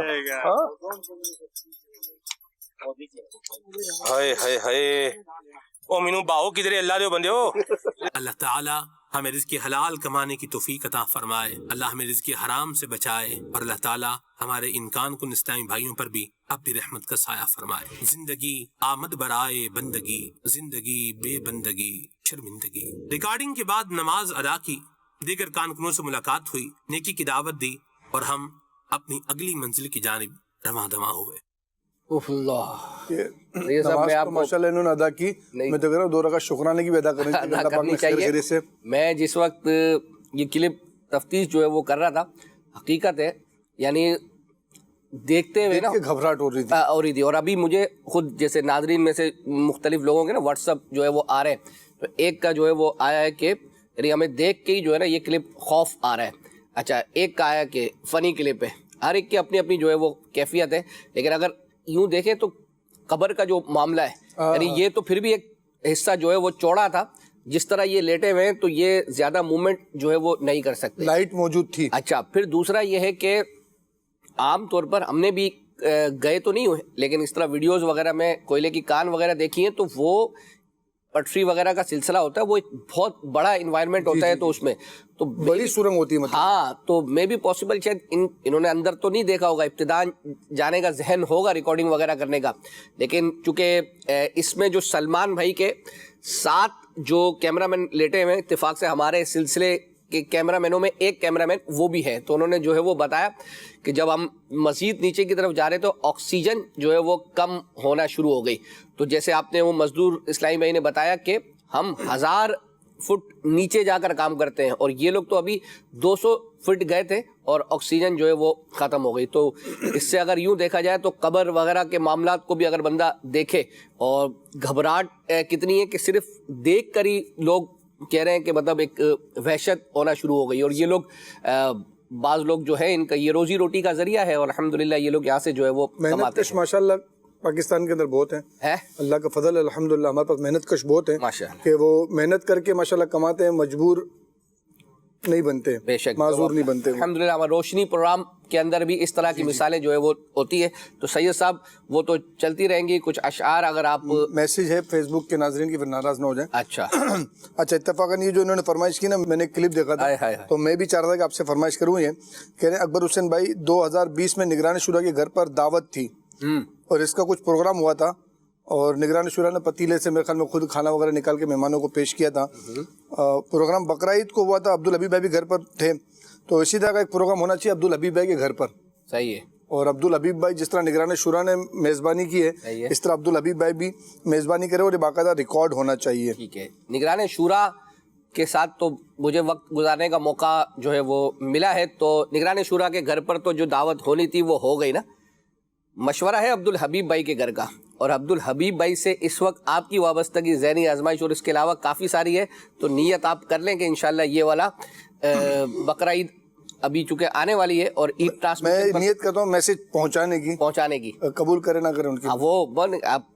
ہائے ہائے ہائے، او مینو باؤ کدھر اللہ دے بندے ہو۔ اللہ تعالی ہمیں رزق حلال کمانے کی توفیق عطا فرمائے، اللہ ہمیں رزق حرام سے بچائے، اور اللہ تعالی ہمارے ان کان کن اسلامی بھائیوں پر بھی اپنی رحمت کا سایہ فرمائے۔ زندگی آمد برائے بندگی، زندگی بے بندگی شرمندگی۔ ریکارڈنگ کے بعد نماز ادا کی، دیگر کانکنوں سے ملاقات ہوئی، نیکی کی دعوت دی اور ہم اپنی اگلی منزل کی جانب رواں دواں ہوئے۔ یہ نماز ماشاءاللہ انہوں نے ادا کی، میں تو کہہ رہا ہوں 2 رکعت شکرانے کی بھی ادا کرنی چاہیے۔ میں جس وقت یہ کلپ تفتیش جو ہے وہ کر رہا تھا، حقیقت ہے یعنی دیکھتے ہوئے نا گھبراہٹ ہو رہی تھی، اور ابھی مجھے خود جیسے ناظرین میں سے مختلف لوگوں کے نا واٹس اپ جو ہے وہ آ رہے ہیں، تو ایک کا جو ہے وہ آیا ہے کہ یعنی ہمیں دیکھ کے ہی جو ہے نا یہ کلپ خوف آ رہا ہے. اچھا ایک کا آیا کہ فنی کلپ ہے, ہر ایک کی اپنی اپنی جو ہے وہ کیفیت ہے, لیکن اگر یوں دیکھیں تو قبر کا جو معاملہ ہے یعنی یہ تو پھر بھی ایک حصہ جو ہے وہ چوڑا تھا, جس طرح یہ لیٹے ہوئے ہیں تو یہ زیادہ موومنٹ جو ہے وہ نہیں کر سکتے, لائٹ موجود تھی. اچھا پھر دوسرا یہ ہے کہ عام طور پر ہم نے بھی گئے تو نہیں ہوئے, لیکن اس طرح ویڈیوز وغیرہ میں کوئلے کی کان وغیرہ دیکھی ہیں, تو وہ پٹری وغیرہ کا سلسلہ ہوتا ہے, وہ ایک بہت بڑا انوائرمنٹ ہوتا ہے, تو اس میں تو بڑی سرنگ ہوتی ہے مطلب. ہاں تو میں بھی پاسبل شاید انہوں نے اندر تو نہیں دیکھا ہوگا, ابتداء جانے کا ذہن ہوگا ریکارڈنگ وغیرہ کرنے کا, لیکن چونکہ اس میں جو سلمان بھائی کے ساتھ جو کیمرہ مین لیٹے ہوئے ہیں, اتفاق سے ہمارے سلسلے کے کیمرہ مینوں میں ایک کیمرہ مین وہ بھی ہے, تو انہوں نے جو ہے وہ بتایا کہ جب ہم مزید نیچے کی طرف جا رہے تو آکسیجن جو ہے وہ کم ہونا شروع ہو گئی. تو جیسے آپ نے وہ مزدور اسلامی بھائی نے بتایا کہ ہم 1000 فٹ نیچے جا کر کام کرتے ہیں, اور یہ لوگ تو ابھی 200 فٹ گئے تھے اور آکسیجن جو ہے وہ ختم ہو گئی. تو اس سے اگر یوں دیکھا جائے تو قبر وغیرہ کے معاملات کو بھی اگر بندہ دیکھے, اور گھبراہٹ کتنی ہے کہ صرف دیکھ کر ہی لوگ کہہ رہے ہیں کہ مطلب ایک وحشت ہونا شروع ہو گئی, اور یہ لوگ بعض لوگ جو ہے ان کا یہ روزی روٹی کا ذریعہ ہے, اور الحمدللہ یہ لوگ یہاں سے جو ہے وہ کماتے ہیں. ماشاءاللہ پاکستان کے اندر بہت ہیں, اللہ کا فضل الحمدللہ, ہمارے پاس محنت کش بہت ہیں کہ وہ محنت کر کے ماشاءاللہ کماتے ہیں, مجبور نہیں بنتے, بے شک معذور نہیں بنتے. الحمدللہ ہمارا روشنی پروگرام کے اندر بھی اس طرح کی مثالیں جو ہے وہ ہوتی ہے. تو سید صاحب وہ تو چلتی رہیں گی, کچھ اشعار اگر آپ, میسج ہے فیس بک کے ناظرین کی, پھر ناراض نہ ہو جائیں. اچھا اچھا اتفاقاً یہ جو انہوں نے فرمائش کی نا, میں نے کلپ دیکھا تھا تو میں بھی چاہ رہا تھا کہ آپ سے فرمائش کروں. یہ کہہ رہے ہیں اکبر حسین بھائی 2020 میں نگران شورا کے گھر پر دعوت تھی, اور اس کا کچھ پروگرام ہوا تھا, اور نگران شورا نے پتیلے سے میرے خیال میں خود کھانا وغیرہ نکال کے مہمانوں کو پیش کیا تھا. پروگرام بقرعید کو ہوا تھا, عبدالحبیب بھائی بھی گھر پر تھے, تو اسی طرح کا ایک پروگرام ہونا چاہیے عبدالحبیب بھائی کے گھر پر. صحیح ہے. اور عبدالحبیب بھائی جس طرح نگران شورا نے میزبانی کی ہے, اس طرح عبدالحبیب بھائی بھی میزبانی کرے, اور یہ باقاعدہ ریکارڈ ہونا چاہیے. ٹھیک ہے. نگران شورا کے ساتھ تو مجھے وقت گزارنے کا موقع جو ہے وہ ملا ہے, تو نگران شورا کے گھر پر تو جو دعوت ہونی تھی وہ ہو گئی نا. مشورہ ہے عبدالحبیب بھائی کے گھر کا, اور عبدالحبیب بھائی سے اس وقت آپ کی وابستگی ذہنی آزمائش اور اس کے علاوہ کافی ساری ہے, تو نیت آپ کر لیں کہ انشاءاللہ یہ والا بقرعید ابھی چونکہ آنے والی ہے, اور عید میں نیت کرتا ہوں میسج پہنچانے کی, قبول کرے نہ کرے ان کی, وہ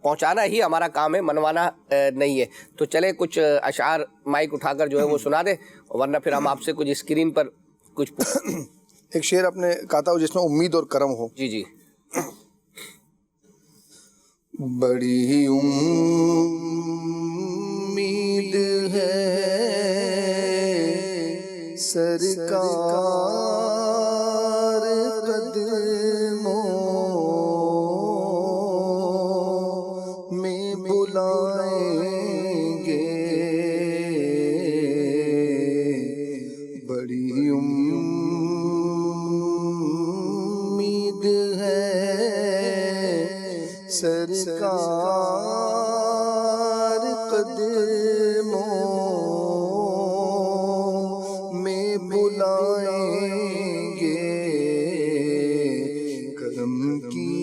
پہنچانا ہی ہمارا کام ہے, منوانا نہیں ہے. تو چلے کچھ اشعار مائک اٹھا کر جو ہے وہ سنا دے, ورنہ پھر ہم آپ سے کچھ اسکرین پر کچھ ایک شعر آپ نے کہا تھا جس میں امید اور کرم ہو. جی جی. بڑی امید ہے سرکار قدموں میں بلائیں گے, بڑی امید ہے سرکار قدموں میں بلائیں گے, کرم کی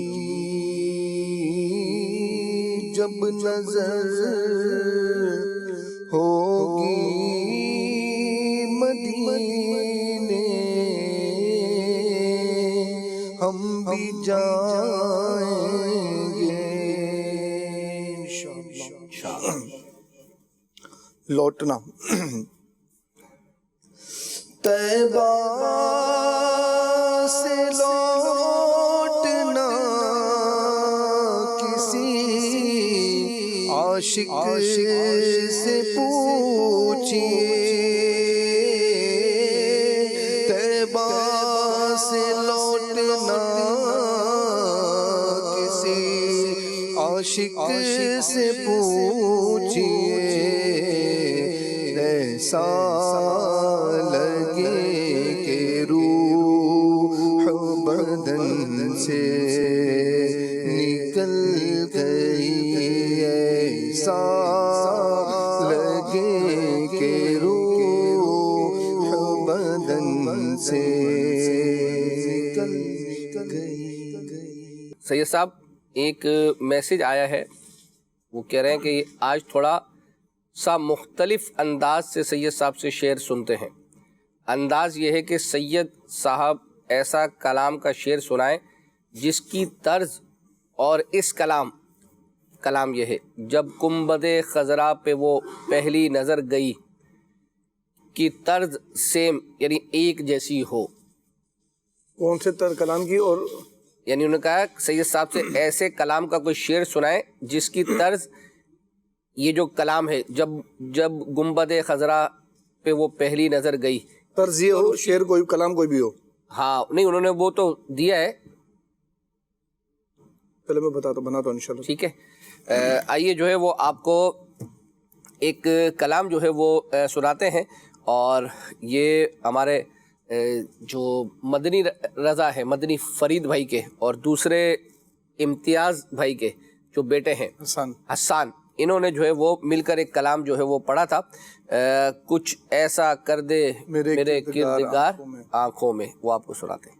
جب نظر ہوگی مدینے ہم بھی جائیں گے لوٹنا. طیبہ سے لوٹنا کسی عاشق سے پوچھئے, طیبہ سے لوٹنا کسی عاشق سے پوچھئے, ایسا لگے کہ روح بدن سے نکل گئی, ایسا لگے کہ روح بدن سے نکل گئی. سید صاحب ایک میسج آیا ہے, وہ کہہ رہے ہیں کہ آج تھوڑا سا مختلف انداز سے سید صاحب سے شعر سنتے ہیں. انداز یہ ہے کہ سید صاحب ایسا کلام کا شعر سنائیں جس کی طرز اور اس کلام یہ ہے: جب گنبد خضرا پہ وہ پہلی نظر گئی کی طرز سیم یعنی ایک جیسی ہو. کون سے کلام کی؟ اور یعنی انہوں نے کہا سید صاحب سے ایسے کلام کا کوئی شعر سنائے جس کی طرز یہ جو کلام ہے جب گنبد خضرا پہ وہ پہلی نظر گئی. طرز یہ ہو، شعر کوئی کلام کوئی بھی ہو. ہاں نہیں، انہوں نے وہ تو دیا ہے. چلے میں بناتا ہوں انشاءاللہ. ٹھیک ہے، آئیے جو ہے وہ آپ کو ایک کلام جو ہے وہ سناتے ہیں. اور یہ ہمارے جو مدنی رضا ہے، مدنی فرید بھائی کے، اور دوسرے امتیاز بھائی کے جو بیٹے ہیں حسان، انہوں نے جو ہے وہ مل کر ایک کلام جو ہے وہ پڑھا تھا. کچھ ایسا کر دے میرے کردگار آنکھوں میں، وہ آپ کو سناتے ہیں.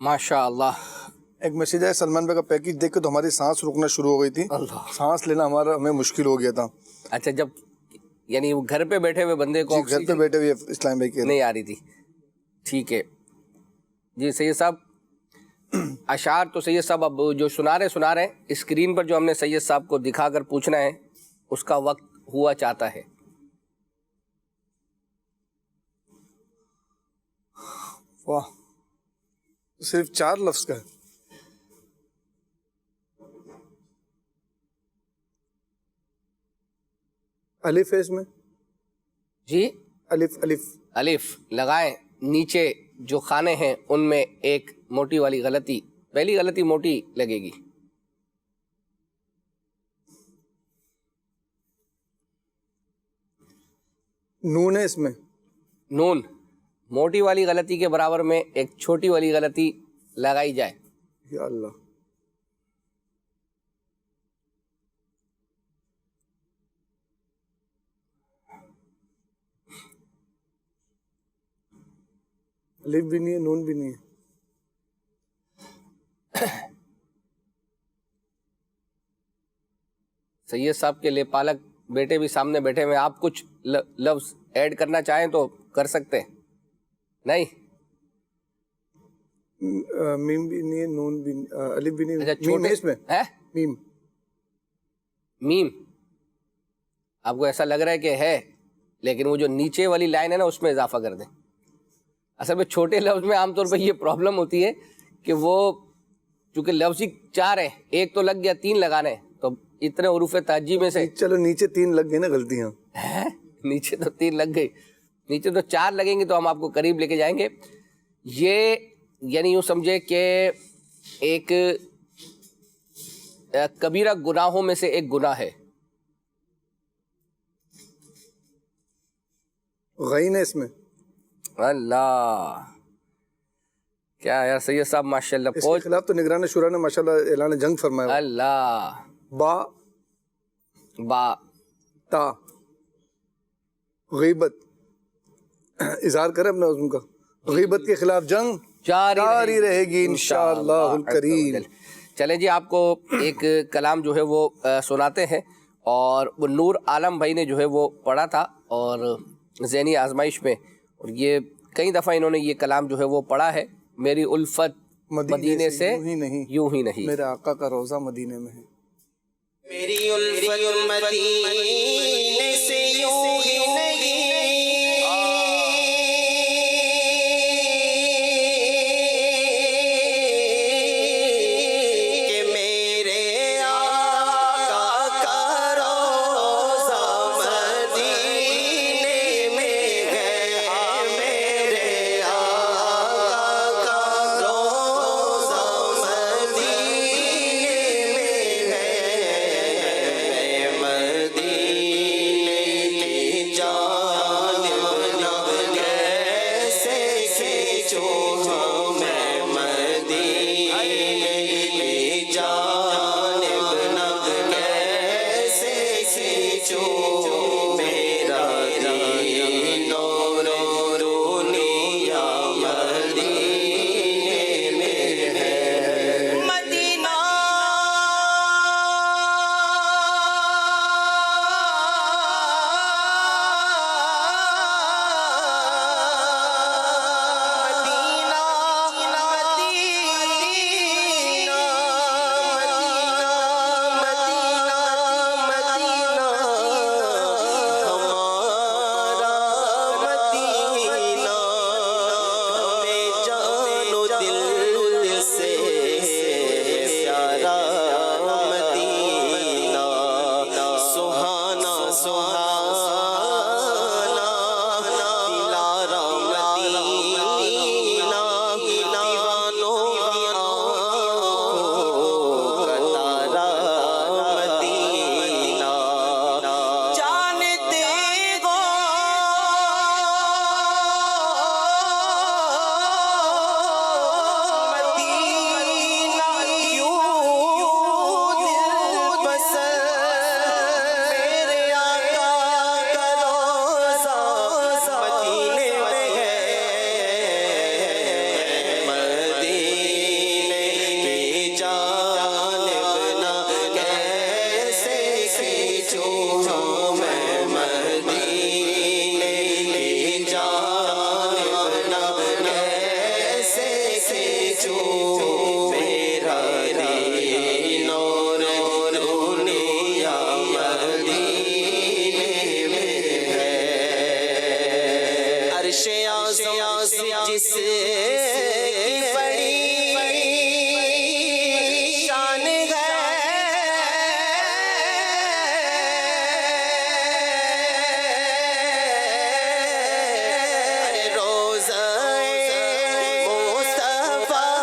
ماشاء اللہ. ایک میسیج ہے سلمان بھائی کا پیکج دیکھ کے تو ہماری سانس رکنا شروع ہو گئی تھی. سانس لینا ہمیں مشکل ہو گیا تھا. اچھا، جب یعنی گھر پہ بیٹھے ہوئے بندے کو گھر پہ بیٹھے ہوئے اسلام بھائی کی نہیں آ رہی تھی. ٹھیک ہے جی سید صاحب، اشعار تو سید صاحب اب جو سنا رہے ہیں اسکرین پر، جو ہم نے سید صاحب کو دکھا کر پوچھنا ہے اس کا وقت ہوا چاہتا ہے. واہ، صرف 4 لفظ کا ہے. الف ہے اس میں جی؟ الف لگائیں. نیچے جو خانے ہیں ان میں ایک موٹی والی غلطی، پہلی غلطی موٹی لگے گی. نون ہے اس میں. نون موٹی والی غلطی کے برابر میں ایک چھوٹی والی غلطی لگائی جائے. یا اللہ، الف بھی نہیں ہے، نون بھی نہیں ہے. سید صاحب کے لیے پالک بیٹے بھی سامنے بیٹھے ہوئے, آپ کچھ لفظ ایڈ کرنا چاہیں تو کر سکتے ہیں. نہیں میم بھی نہیں ہے, نون بھی الف بھی نہیں. اچھا میم ہے اس میں, میم میم آپ کو ایسا لگ رہا ہے کہ ہے, لیکن وہ جو نیچے والی لائن ہے نا اس میں اضافہ کر دیں. اصل میں چھوٹے لفظ میں عام طور پہ یہ پرابلم ہوتی ہے کہ وہ چونکہ لفظ ہی 4 ہیں, ایک تو لگ گیا, 3 لگانے, تو اتنے حروف تعجی میں سے چلو نیچے 3 لگ گئے نا غلطیاں, نیچے تو 3 لگ گئی, نیچے تو 4 لگیں گے تو ہم آپ کو قریب لے کے جائیں گے. یہ یعنی یوں سمجھے کہ ایک کبیرہ گناہوں میں سے ایک گناہ ہے. غین ہے اس میں. اللہ کیا یار سید صاحب ماشاءاللہ اس کے خلاف تو نگران شورا نے ماشاءاللہ اعلان جنگ فرمایا. اللہ با تا غیبت اظہار کرے اپنے عزم کا, غیبت کے خلاف جنگ جاری رہے گی انشاءاللہ الکریم. چلیں جی آپ کو ایک کلام جو ہے وہ سناتے ہیں, اور وہ نور عالم بھائی نے جو ہے وہ پڑھا تھا اور ذہنی آزمائش میں, اور یہ کئی دفعہ انہوں نے یہ کلام جو ہے وہ پڑھا ہے. میری الفت مدینے سے یوں ہی نہیں, میرے آقا کا روزہ مدینے میں ہے. میری الفت مدینے سے یوں ہی نہیں, کہ میرے آقا کا روزہ مدینے میں ہے. میرے آقا کا روزہ مدینے میں ہے. مدینے کی جانب نہ کیسے کھینچوں میں, مدینے کی جانب نہ کیسے کھینچوں. میرا دین نور رونیا مدینے میں ہے. مدینہ جس کی بڑی شان ہے. روزہ مصطفیٰ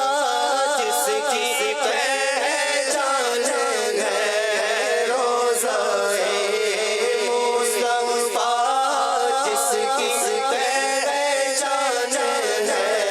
جس کی پہچان ہے. روزہ مصطفیٰ جس کی پہچان ہے.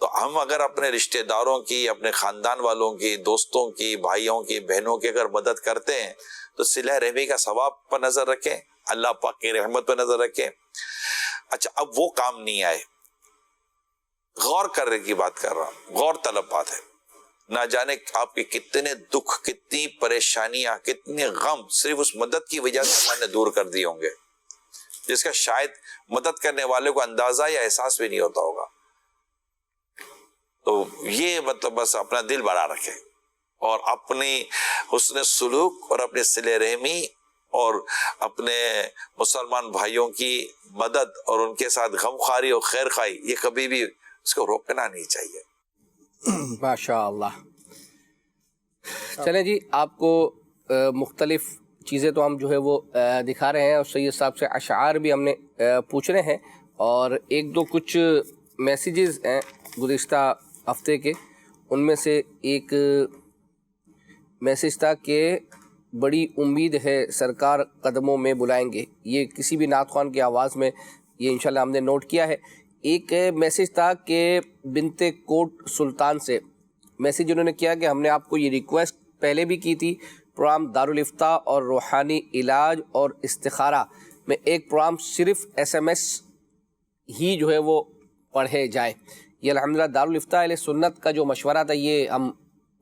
تو ہم اگر اپنے رشتہ داروں کی، اپنے خاندان والوں کی، دوستوں کی، بھائیوں کی، بہنوں کی اگر مدد کرتے ہیں تو صلہ رحمی کا ثواب پر نظر رکھیں، اللہ پاک کی رحمت پر نظر رکھیں. اچھا اب وہ کام نہیں آئے، غور کرنے کی بات کر رہا ہوں، غور طلب بات ہے. نہ جانے آپ کے کتنے دکھ، کتنی پریشانیاں، کتنے غم صرف اس مدد کی وجہ سے اللہ نے دور کر دیے ہوں گے، جس کا شاید مدد کرنے والے کو اندازہ یا احساس بھی نہیں ہوتا ہوگا. تو یہ مطلب بس اپنا دل بڑا رکھے اور اپنی حسن سلوک اور اپنے صلہ رحمی اور اپنے مسلمان بھائیوں کی مدد اور ان کے ساتھ غمخواری اور خیر خواہی، یہ کبھی بھی اس کو روکنا نہیں چاہیے. ماشاء اللہ. چلیں جی، آپ کو مختلف چیزیں تو ہم جو ہے وہ دکھا رہے ہیں اور سید صاحب سے اشعار بھی ہم نے پوچھ رہے ہیں، اور ایک دو کچھ میسیجز ہیں گزشتہ ہفتے کے. ان میں سے ایک میسیج تھا کہ بڑی امید ہے سرکار قدموں میں بلائیں گے. یہ کسی بھی نعت خوان کی آواز میں یہ انشاءاللہ ہم نے نوٹ کیا ہے. ایک میسیج تھا کہ بنت کوٹ سلطان سے میسیج انہوں نے کیا کہ ہم نے آپ کو یہ ریکویسٹ پہلے بھی کی تھی، پروگرام دارالفتاء اور روحانی علاج اور استخارہ میں ایک پروگرام صرف SMS ہی جو ہے وہ پڑھے جائے. یہ الحمدللہ دارالفتاء اہل سنت کا جو مشورہ تھا یہ ہم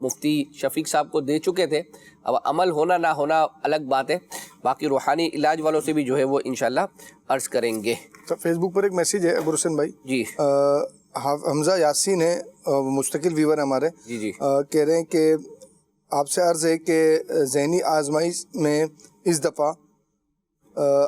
مفتی شفیق صاحب کو دے چکے تھے. اب عمل ہونا نہ ہونا الگ بات ہے، باقی روحانی علاج والوں سے بھی جو ہے وہ انشاءاللہ عرض کریں گے. فیس بک پر ایک میسیج ہے ابو حسین بھائی جی، حمزہ یاسین ہے، مستقل ویور ہمارے، جی کہہ رہے ہیں کہ آپ سے عرض ہے کہ ذہنی آزمائش میں اس دفعہ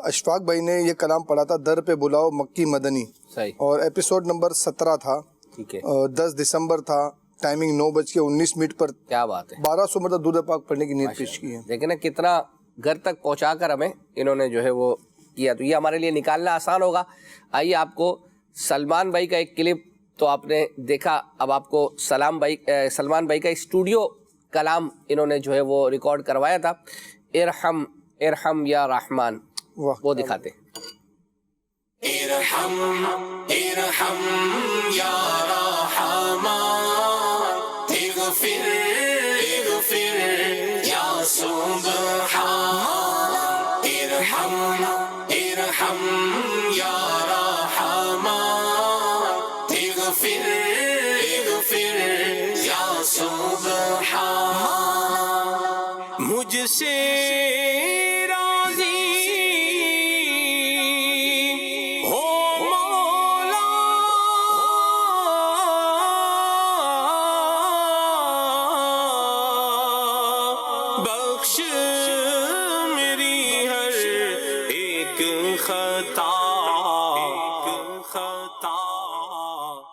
اشفاق بھائی نے یہ کلام پڑھا تھا، در پہ بلاؤ مکی مدنی، صحیح، اور ایپیسوڈ نمبر 17 تھا، ٹھیک ہے، 10 دسمبر تھا، ٹائمنگ 9:19 پر. کیا بات ہے، 1200 مرتبہ درود پاک پڑھنے کی نیت پیش کی ہے. دیکھیں نا کتنا گھر تک پہنچا کر ہمیں انہوں نے جو ہے وہ کیا، تو یہ ہمارے لیے نکالنا آسان ہوگا. آئیے آپ کو سلمان بھائی کا ایک کلپ تو آپ نے دیکھا، اب آپ کو سلمان بھائی کا اسٹوڈیو کلام انہوں نے جو ہے وہ ریکارڈ کروایا تھا، ارحم ارحم یا رحمان، وہ دکھاتے. ارحم ارحم یا رحمان، اغفر اغفر یا سبحان، ارحم ارحم یا رحمان، اغفر اغفر یا سبحان. مجھ سے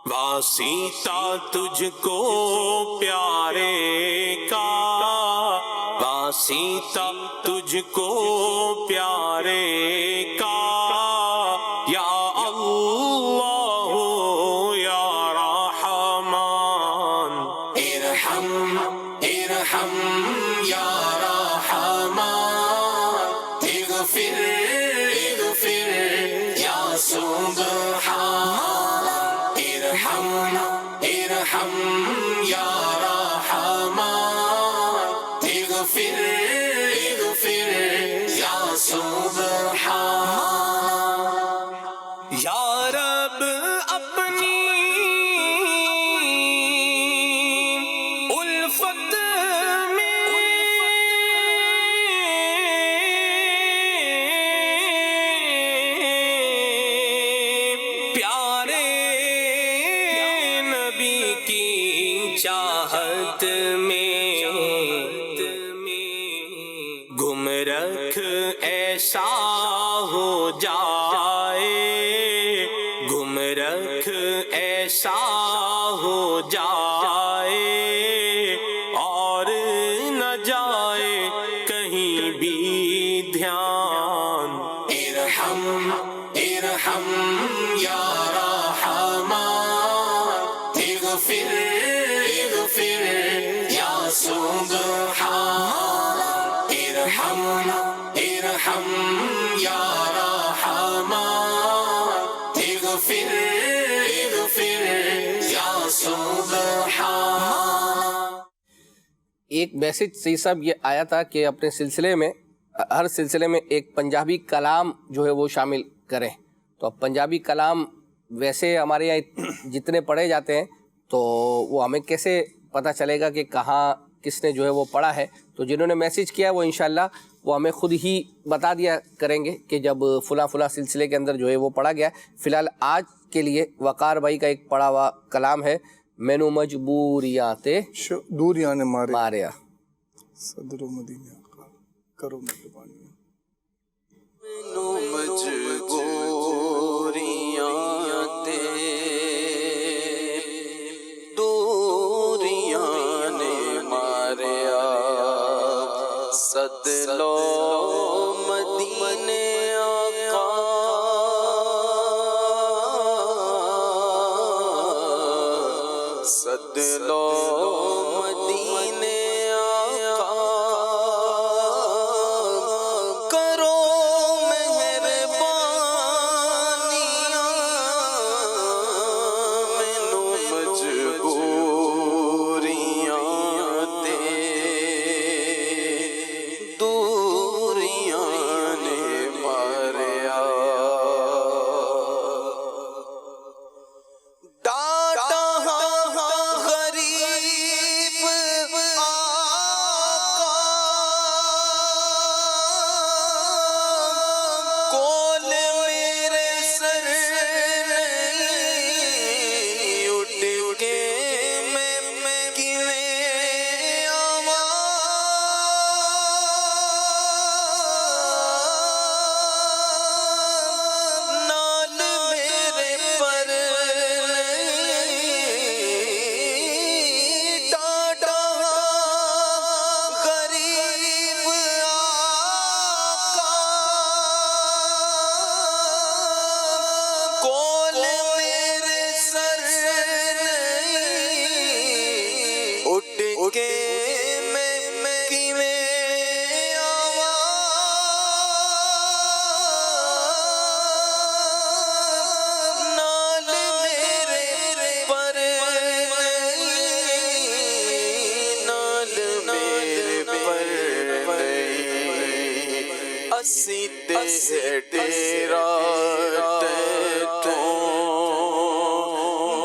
واسطہ تجھ کو پیارے کا، واسطہ تجھ کو پیارے کا، یا اللہ یا رحمان، ارحم ارحم یا رحمان، اغفر اغفر یا سبحان، ارحم ارحم یا رحمان، اغفر اغفر یا سبحان. یا رب اپنی الفت میں پیارے نبی کی چاہت میں گم رکھ ایسا ہو جائے، گم رکھ ایسا ہو جائے، اور نہ جائے کہیں بھی دھیان. ارحم ارحم یا رحمان، اغفر اغفر یا ایک میسج صحیح صاحب یہ آیا تھا کہ اپنے سلسلے میں ہر سلسلے میں ایک پنجابی کلام جو ہے وہ شامل کریں. تو اب پنجابی کلام ویسے ہمارے یہاں جتنے پڑھے جاتے ہیں تو وہ ہمیں کیسے پتہ چلے گا کہ کہاں کس نے جو ہے وہ پڑھا ہے؟ تو جنہوں نے میسج کیا وہ انشاءاللہ وہ ہمیں خود ہی بتا دیا کریں گے کہ جب فلاں سلسلے کے اندر جو ہے وہ پڑھا گیا. فی الحال آج کے لیے وقار بھائی کا ایک پڑھا ہوا کلام ہے. مینو مجبوریاں تے دوریاں نے ماریا. صدر و مدینہ کرو مہربانی. مینو مجبوریاں تے دوریاں نے ماریا سد لو مدینے آقا سد لو مدینے آقا کرو مہربانیاں مینو مجبوریاں تے دوریاں نے ماریا ڈاٹا غریب آقا کول میرے سر نہیں اٹھ کے میں کیویں آواں نال میرے پر نہیں ڈاڈا غریب آقا کول میرے سر نہیں اٹھ کے میں کیویں آواں نال میرے پر نہیں نال میرے پر نہیں اسی تے ڈیرا تیتوں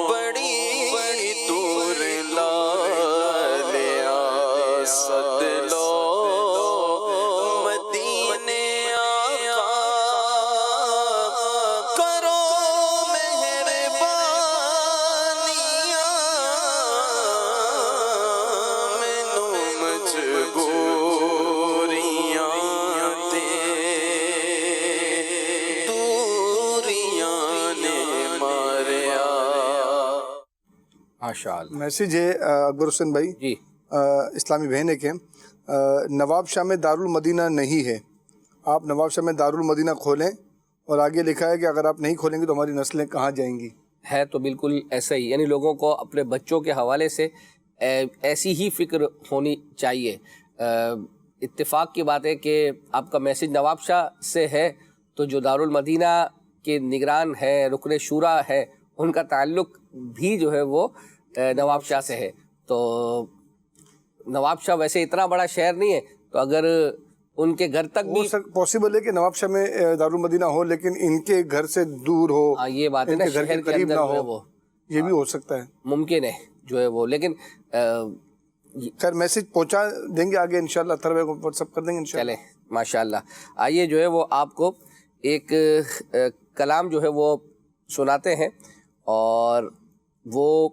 بڑی دور لا لیا سد لو مدینے آقا کرو مہربانیاں مینو مجبوریاں تے دوریاں نے ماریا. ماشاءاللہ. میسج ہے اکبر حسین بھائی جی اسلامی بہن ہے کہ نواب شاہ میں دارالمدینہ نہیں ہے. آپ نواب شاہ میں دارالمدینہ کھولیں اور آگے لکھا ہے کہ اگر آپ نہیں کھولیں گے تو ہماری نسلیں کہاں جائیں گی. ہے تو بالکل ایسا ہی، یعنی لوگوں کو اپنے بچوں کے حوالے سے ایسی ہی فکر ہونی چاہیے. اتفاق کی بات ہے کہ آپ کا میسج نواب شاہ سے ہے تو جو دارالمدینہ کے نگران ہے رکن شورا ہے ان کا تعلق بھی جو ہے وہ نواب شاہ سے ہے. تو نواب شاہ ویسے اتنا بڑا شہر نہیں ہے تو اگر ان کے گھر تک بھی پاسبل ہے کہ نواب شاہ میں دارالمدینہ ہو لیکن ان کے گھر سے دور ہو، یہ بات ہے ان نا، کے گھر کے شہر کے قریب اندر نہ جو ہے ہو، وہ یہ بھی ہو سکتا ہے، ممکن ہے جو ہے وہ. لیکن خیر میسج پہنچا دیں گے آگے انشاءاللہ تھروے کو واٹس ایپ کر دیں گے انشاءاللہ. چلے ماشاءاللہ. آئیے جو ہے وہ آپ کو ایک کلام جو ہے وہ سناتے ہیں اور وہ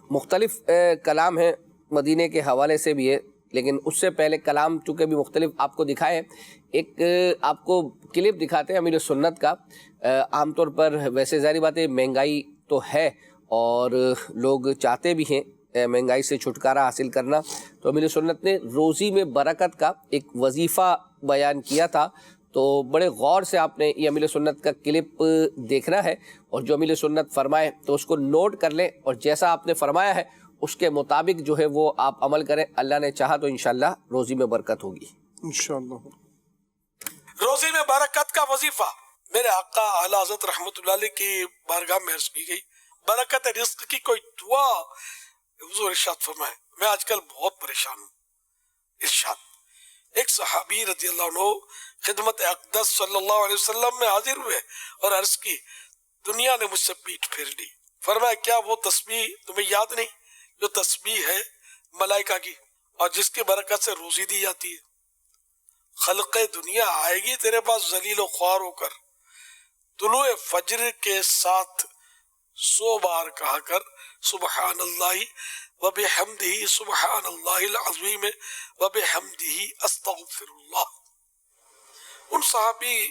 مختلف کلام ہیں مدینے کے حوالے سے بھی ہے، لیکن اس سے پہلے کلام چونکہ بھی مختلف آپ کو دکھائے ہیں. ایک آپ کو کلپ دکھاتے ہیں امیر سنت کا. عام طور پر ویسے ظاہری بات ہے مہنگائی تو ہے اور لوگ چاہتے بھی ہیں مہنگائی سے چھٹکارا حاصل کرنا. تو امیر سنت نے روزی میں برکت کا ایک وظیفہ بیان کیا تھا. تو بڑے غور سے آپ نے یہ امیر سنت کا کلپ دیکھنا ہے اور جو امیر سنت فرمائے تو اس کو نوٹ کر لیں اور جیسا آپ نے فرمایا ہے اس کے مطابق جو ہے وہ آپ عمل کریں. اللہ نے چاہا تو انشاءاللہ روزی میں برکت ہوگی انشاءاللہ. روزی میں برکت کا وظیفہ میرے آقا اعلی حضرت رحمت اللہ علیہ کی بارگاہ میں عرض کی گئی. برکت رزق کی کوئی دعا حضور ارشاد فرمائے میں آج کل بہت پریشان ہوں. ارشاد ایک صحابی رضی اللہ عنہ خدمت اقدس صلی اللہ علیہ وسلم میں حاضر ہوئے اور عرض کی دنیا نے مجھ سے پیٹھ پھیر لی. فرمایا کیا وہ تسبیح تمہیں یاد نہیں جو تسبیح ہے ملائکہ کی اور جس کی برکت سے روزی دی جاتی ہے؟ خلق دنیا آئے گی تیرے پاس ذلیل و خوار ہو کر، طلوع فجر کے ساتھ 100 بار کہا کر سبحان اللہ وبحمدہ سبحان اللہ العظیم وبحمدہ استغفر اللہ. ان صحابی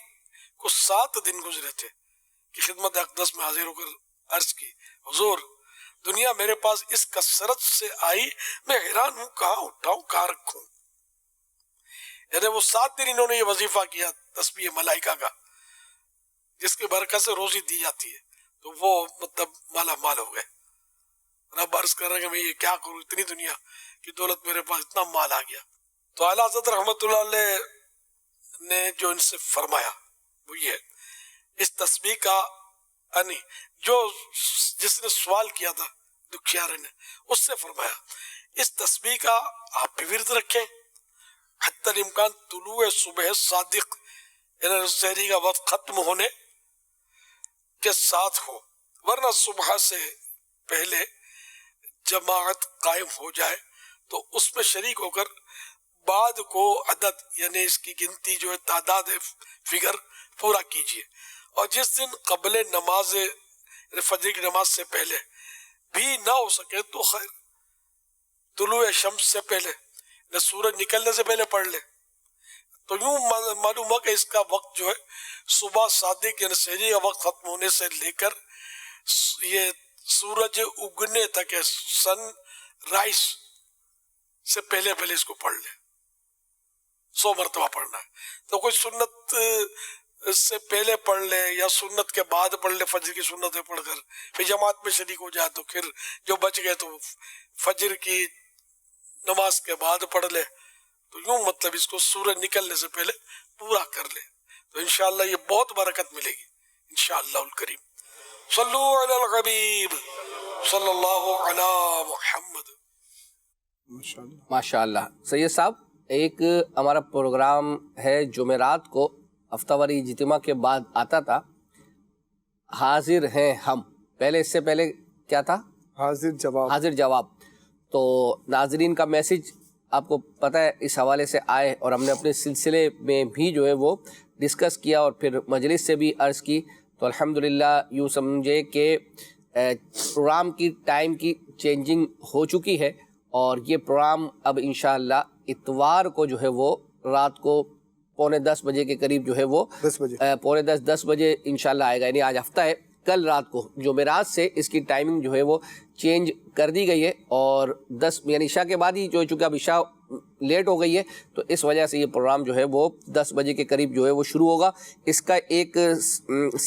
کو 7 دن گزرے تھے کہ خدمت اقدس میں حاضر ہو کر عرض کی حضور دنیا میرے پاس اس کثرت سے آئی، میں حیران ہوں کہاں اٹھاؤں کہاں رکھوں. یعنی وہ 7 دن انہوں نے یہ وظیفہ کیا تسبیح ملائکہ کا جس کی برکت سے روزی دی جاتی ہے، تو وہ مطلب مالا مال ہو گئے. رب عرض کر رہا ہے کہ میں یہ کیا کروں، اتنی دنیا کی دولت میرے پاس، اتنا مال آ گیا. تو اعلیٰ حضرت رحمت اللہ علیہ نے جو ان سے فرمایا وہ یہ اس تسبیح کا یعنی جو جس نے سوال کیا تھا دکھیارے نے اس سے فرمایا اس تسبیح کا آپ بھی ورد رکھیں حتی الامکان طلوع صبح صادق یعنی سحری کا وقت ختم ہونے کے ساتھ ہو، ورنہ صبح سے پہلے جماعت قائم ہو جائے تو اس میں شریک ہو کر بعد کو عدد یعنی اس کی گنتی جو ہے تعداد فگر پورا کیجئے. اور جس دن قبل نماز فجر کی نماز سے پہلے بھی نہ ہو سکے تو خیر طلوع شمس سے پہلے نہ سورج نکلنے سے پہلے پڑھ لے. تو یوں معلوم ہوا کہ اس کا وقت جو ہے صبح صادق یعنی سحری کا وقت ختم ہونے سے لے کر یہ سورج اگنے تک ہے، سن رائز سے پہلے اس کو پڑھ لے. 100 مرتبہ پڑھنا ہے. تو کوئی سنت سے پہلے پڑھ لے یا سنت کے بعد پڑھ لے، فجر کی سنتیں پڑھ کر پھر جماعت میں شریک ہو جائے تو پھر جو بچ گئے تو فجر کی نماز کے بعد پڑھ لے. تو یوں مطلب اس کو سورج نکلنے سے پہلے پورا کر لے تو انشاءاللہ یہ بہت برکت ملے گی انشاءاللہ الکریم. صلو علی الحبیب صلی اللہ علی محمد. ماشاءاللہ. سید صاحب ایک ہمارا پروگرام ہے جمعرات کو ہفتہ واری اجتماع کے بعد آتا تھا، حاضر ہیں ہم. پہلے اس سے پہلے کیا تھا؟ حاضر جواب. تو ناظرین کا میسج آپ کو پتہ ہے اس حوالے سے آئے اور ہم نے اپنے سلسلے میں بھی جو ہے وہ ڈسکس کیا اور پھر مجلس سے بھی عرض کی. تو الحمدللہ یوں سمجھے کہ پروگرام کی ٹائم کی چینجنگ ہو چکی ہے اور یہ پروگرام اب انشاءاللہ اتوار کو جو ہے وہ رات کو 9:45 بجے کے قریب جو ہے وہ 9:45 بجے انشاءاللہ آئے گا. یعنی آج ہفتہ ہے، کل رات کو جمعرات سے اس کی ٹائمنگ جو ہے وہ چینج کر دی گئی ہے اور 10 یعنی عشاء کے بعد ہی جو چونکہ اب عشاء لیٹ ہو گئی ہے تو اس وجہ سے یہ پروگرام جو ہے وہ 10 بجے کے قریب جو ہے وہ شروع ہوگا. اس کا ایک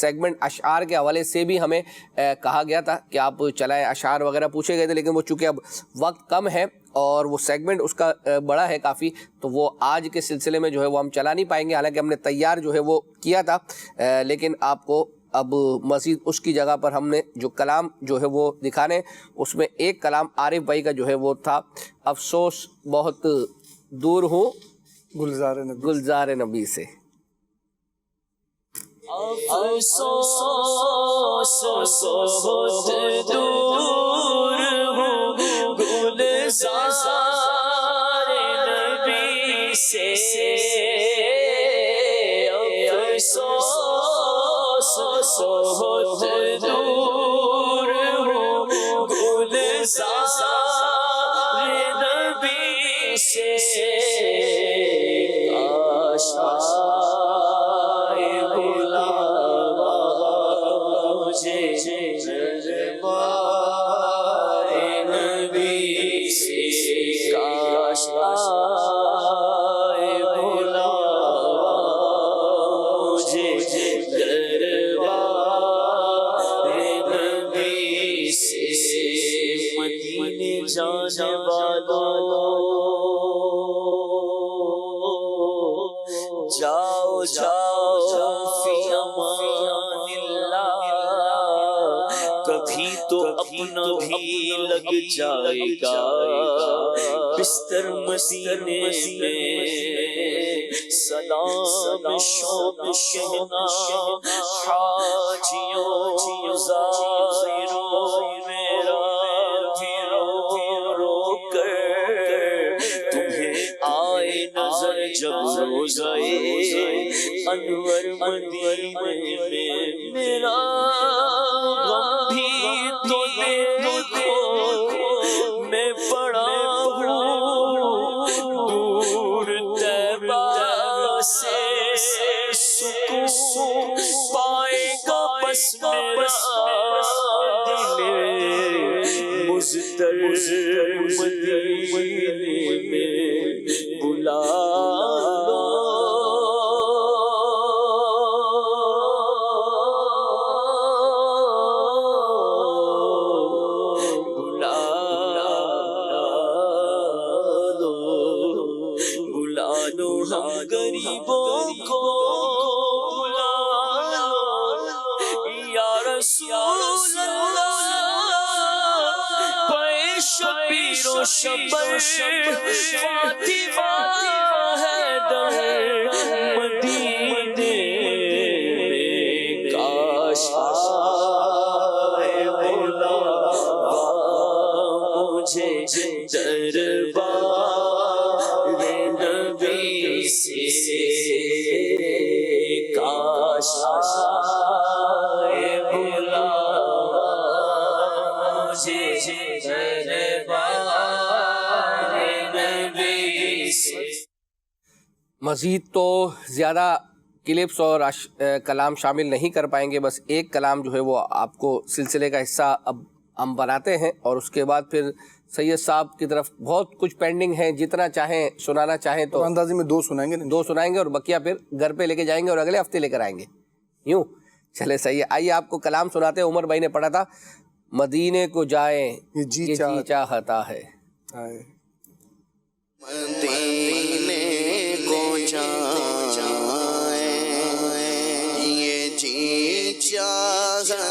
سیگمنٹ اشعار کے حوالے سے بھی ہمیں کہا گیا تھا کہ آپ چلائیں، اشعار وغیرہ پوچھے گئے تھے لیکن وہ چونکہ اب وقت کم ہے اور وہ سیگمنٹ اس کا بڑا ہے کافی تو وہ آج کے سلسلے میں جو ہے وہ ہم چلا نہیں پائیں گے. حالانکہ ہم نے تیار جو ہے وہ کیا تھا لیکن آپ کو اب مزید اس کی جگہ پر ہم نے جو کلام جو ہے وہ دکھانے، اس میں ایک کلام عارف بھائی کا جو ہے وہ تھا افسوس بہت دور ہوں گلزار نبی سے. افسوس بہت دور ہوں گلزار نبی سے، افسوس بہت دور ہوں گلزار نبی سے، کاش آئے بلاوا مجھے دربار نبی سے، کاش آئے بلاوا مجھے مدینے جانے والوں جاؤ جاؤ فی امان اللہ، کبھی تو اپنا بھی لگ جائے گا بستر مدینے میں سلام شوق کہنا حاجیوں زائروں میرا بھی رو رو کر تمہیں آئے نظر جب روزہ انور مدینے میں میرا غم بھی تو دیکھو میں پڑا ہوں دور طیبہ سے سکون پائے گا بس میرا دل مضطر مدینے میں بلا غریبوں کو بلا یا رسول اللہ پے شبیر و شبر فاطمہ حیدر مدینے میں کاش آئے مولا مجھے دربار کاش آئے مولا مجھے دربار نبی سے۔ مزید تو زیادہ کلپس اور کلام شامل نہیں کر پائیں گے، بس ایک کلام جو ہے وہ آپ کو سلسلے کا حصہ اب ہم بناتے ہیں، اور اس کے بعد پھر سید صاحب کی طرف بہت کچھ پینڈنگ ہے، جتنا چاہیں سنانا چاہیں تو اندازے میں 2 سنائیں گے، 2 سنائیں گے اور بقیہ پھر گھر پہ لے کے جائیں گے اور اگلے ہفتے لے کر آئیں گے، یوں چلے صحیح ہے۔ آئیے آپ کو کلام سناتے ہیں، عمر بھائی نے پڑھا تھا، مدینے کو جائیں یہ جی چاہتا ہے۔ مدینے کو جائیں یہ جی چاہتا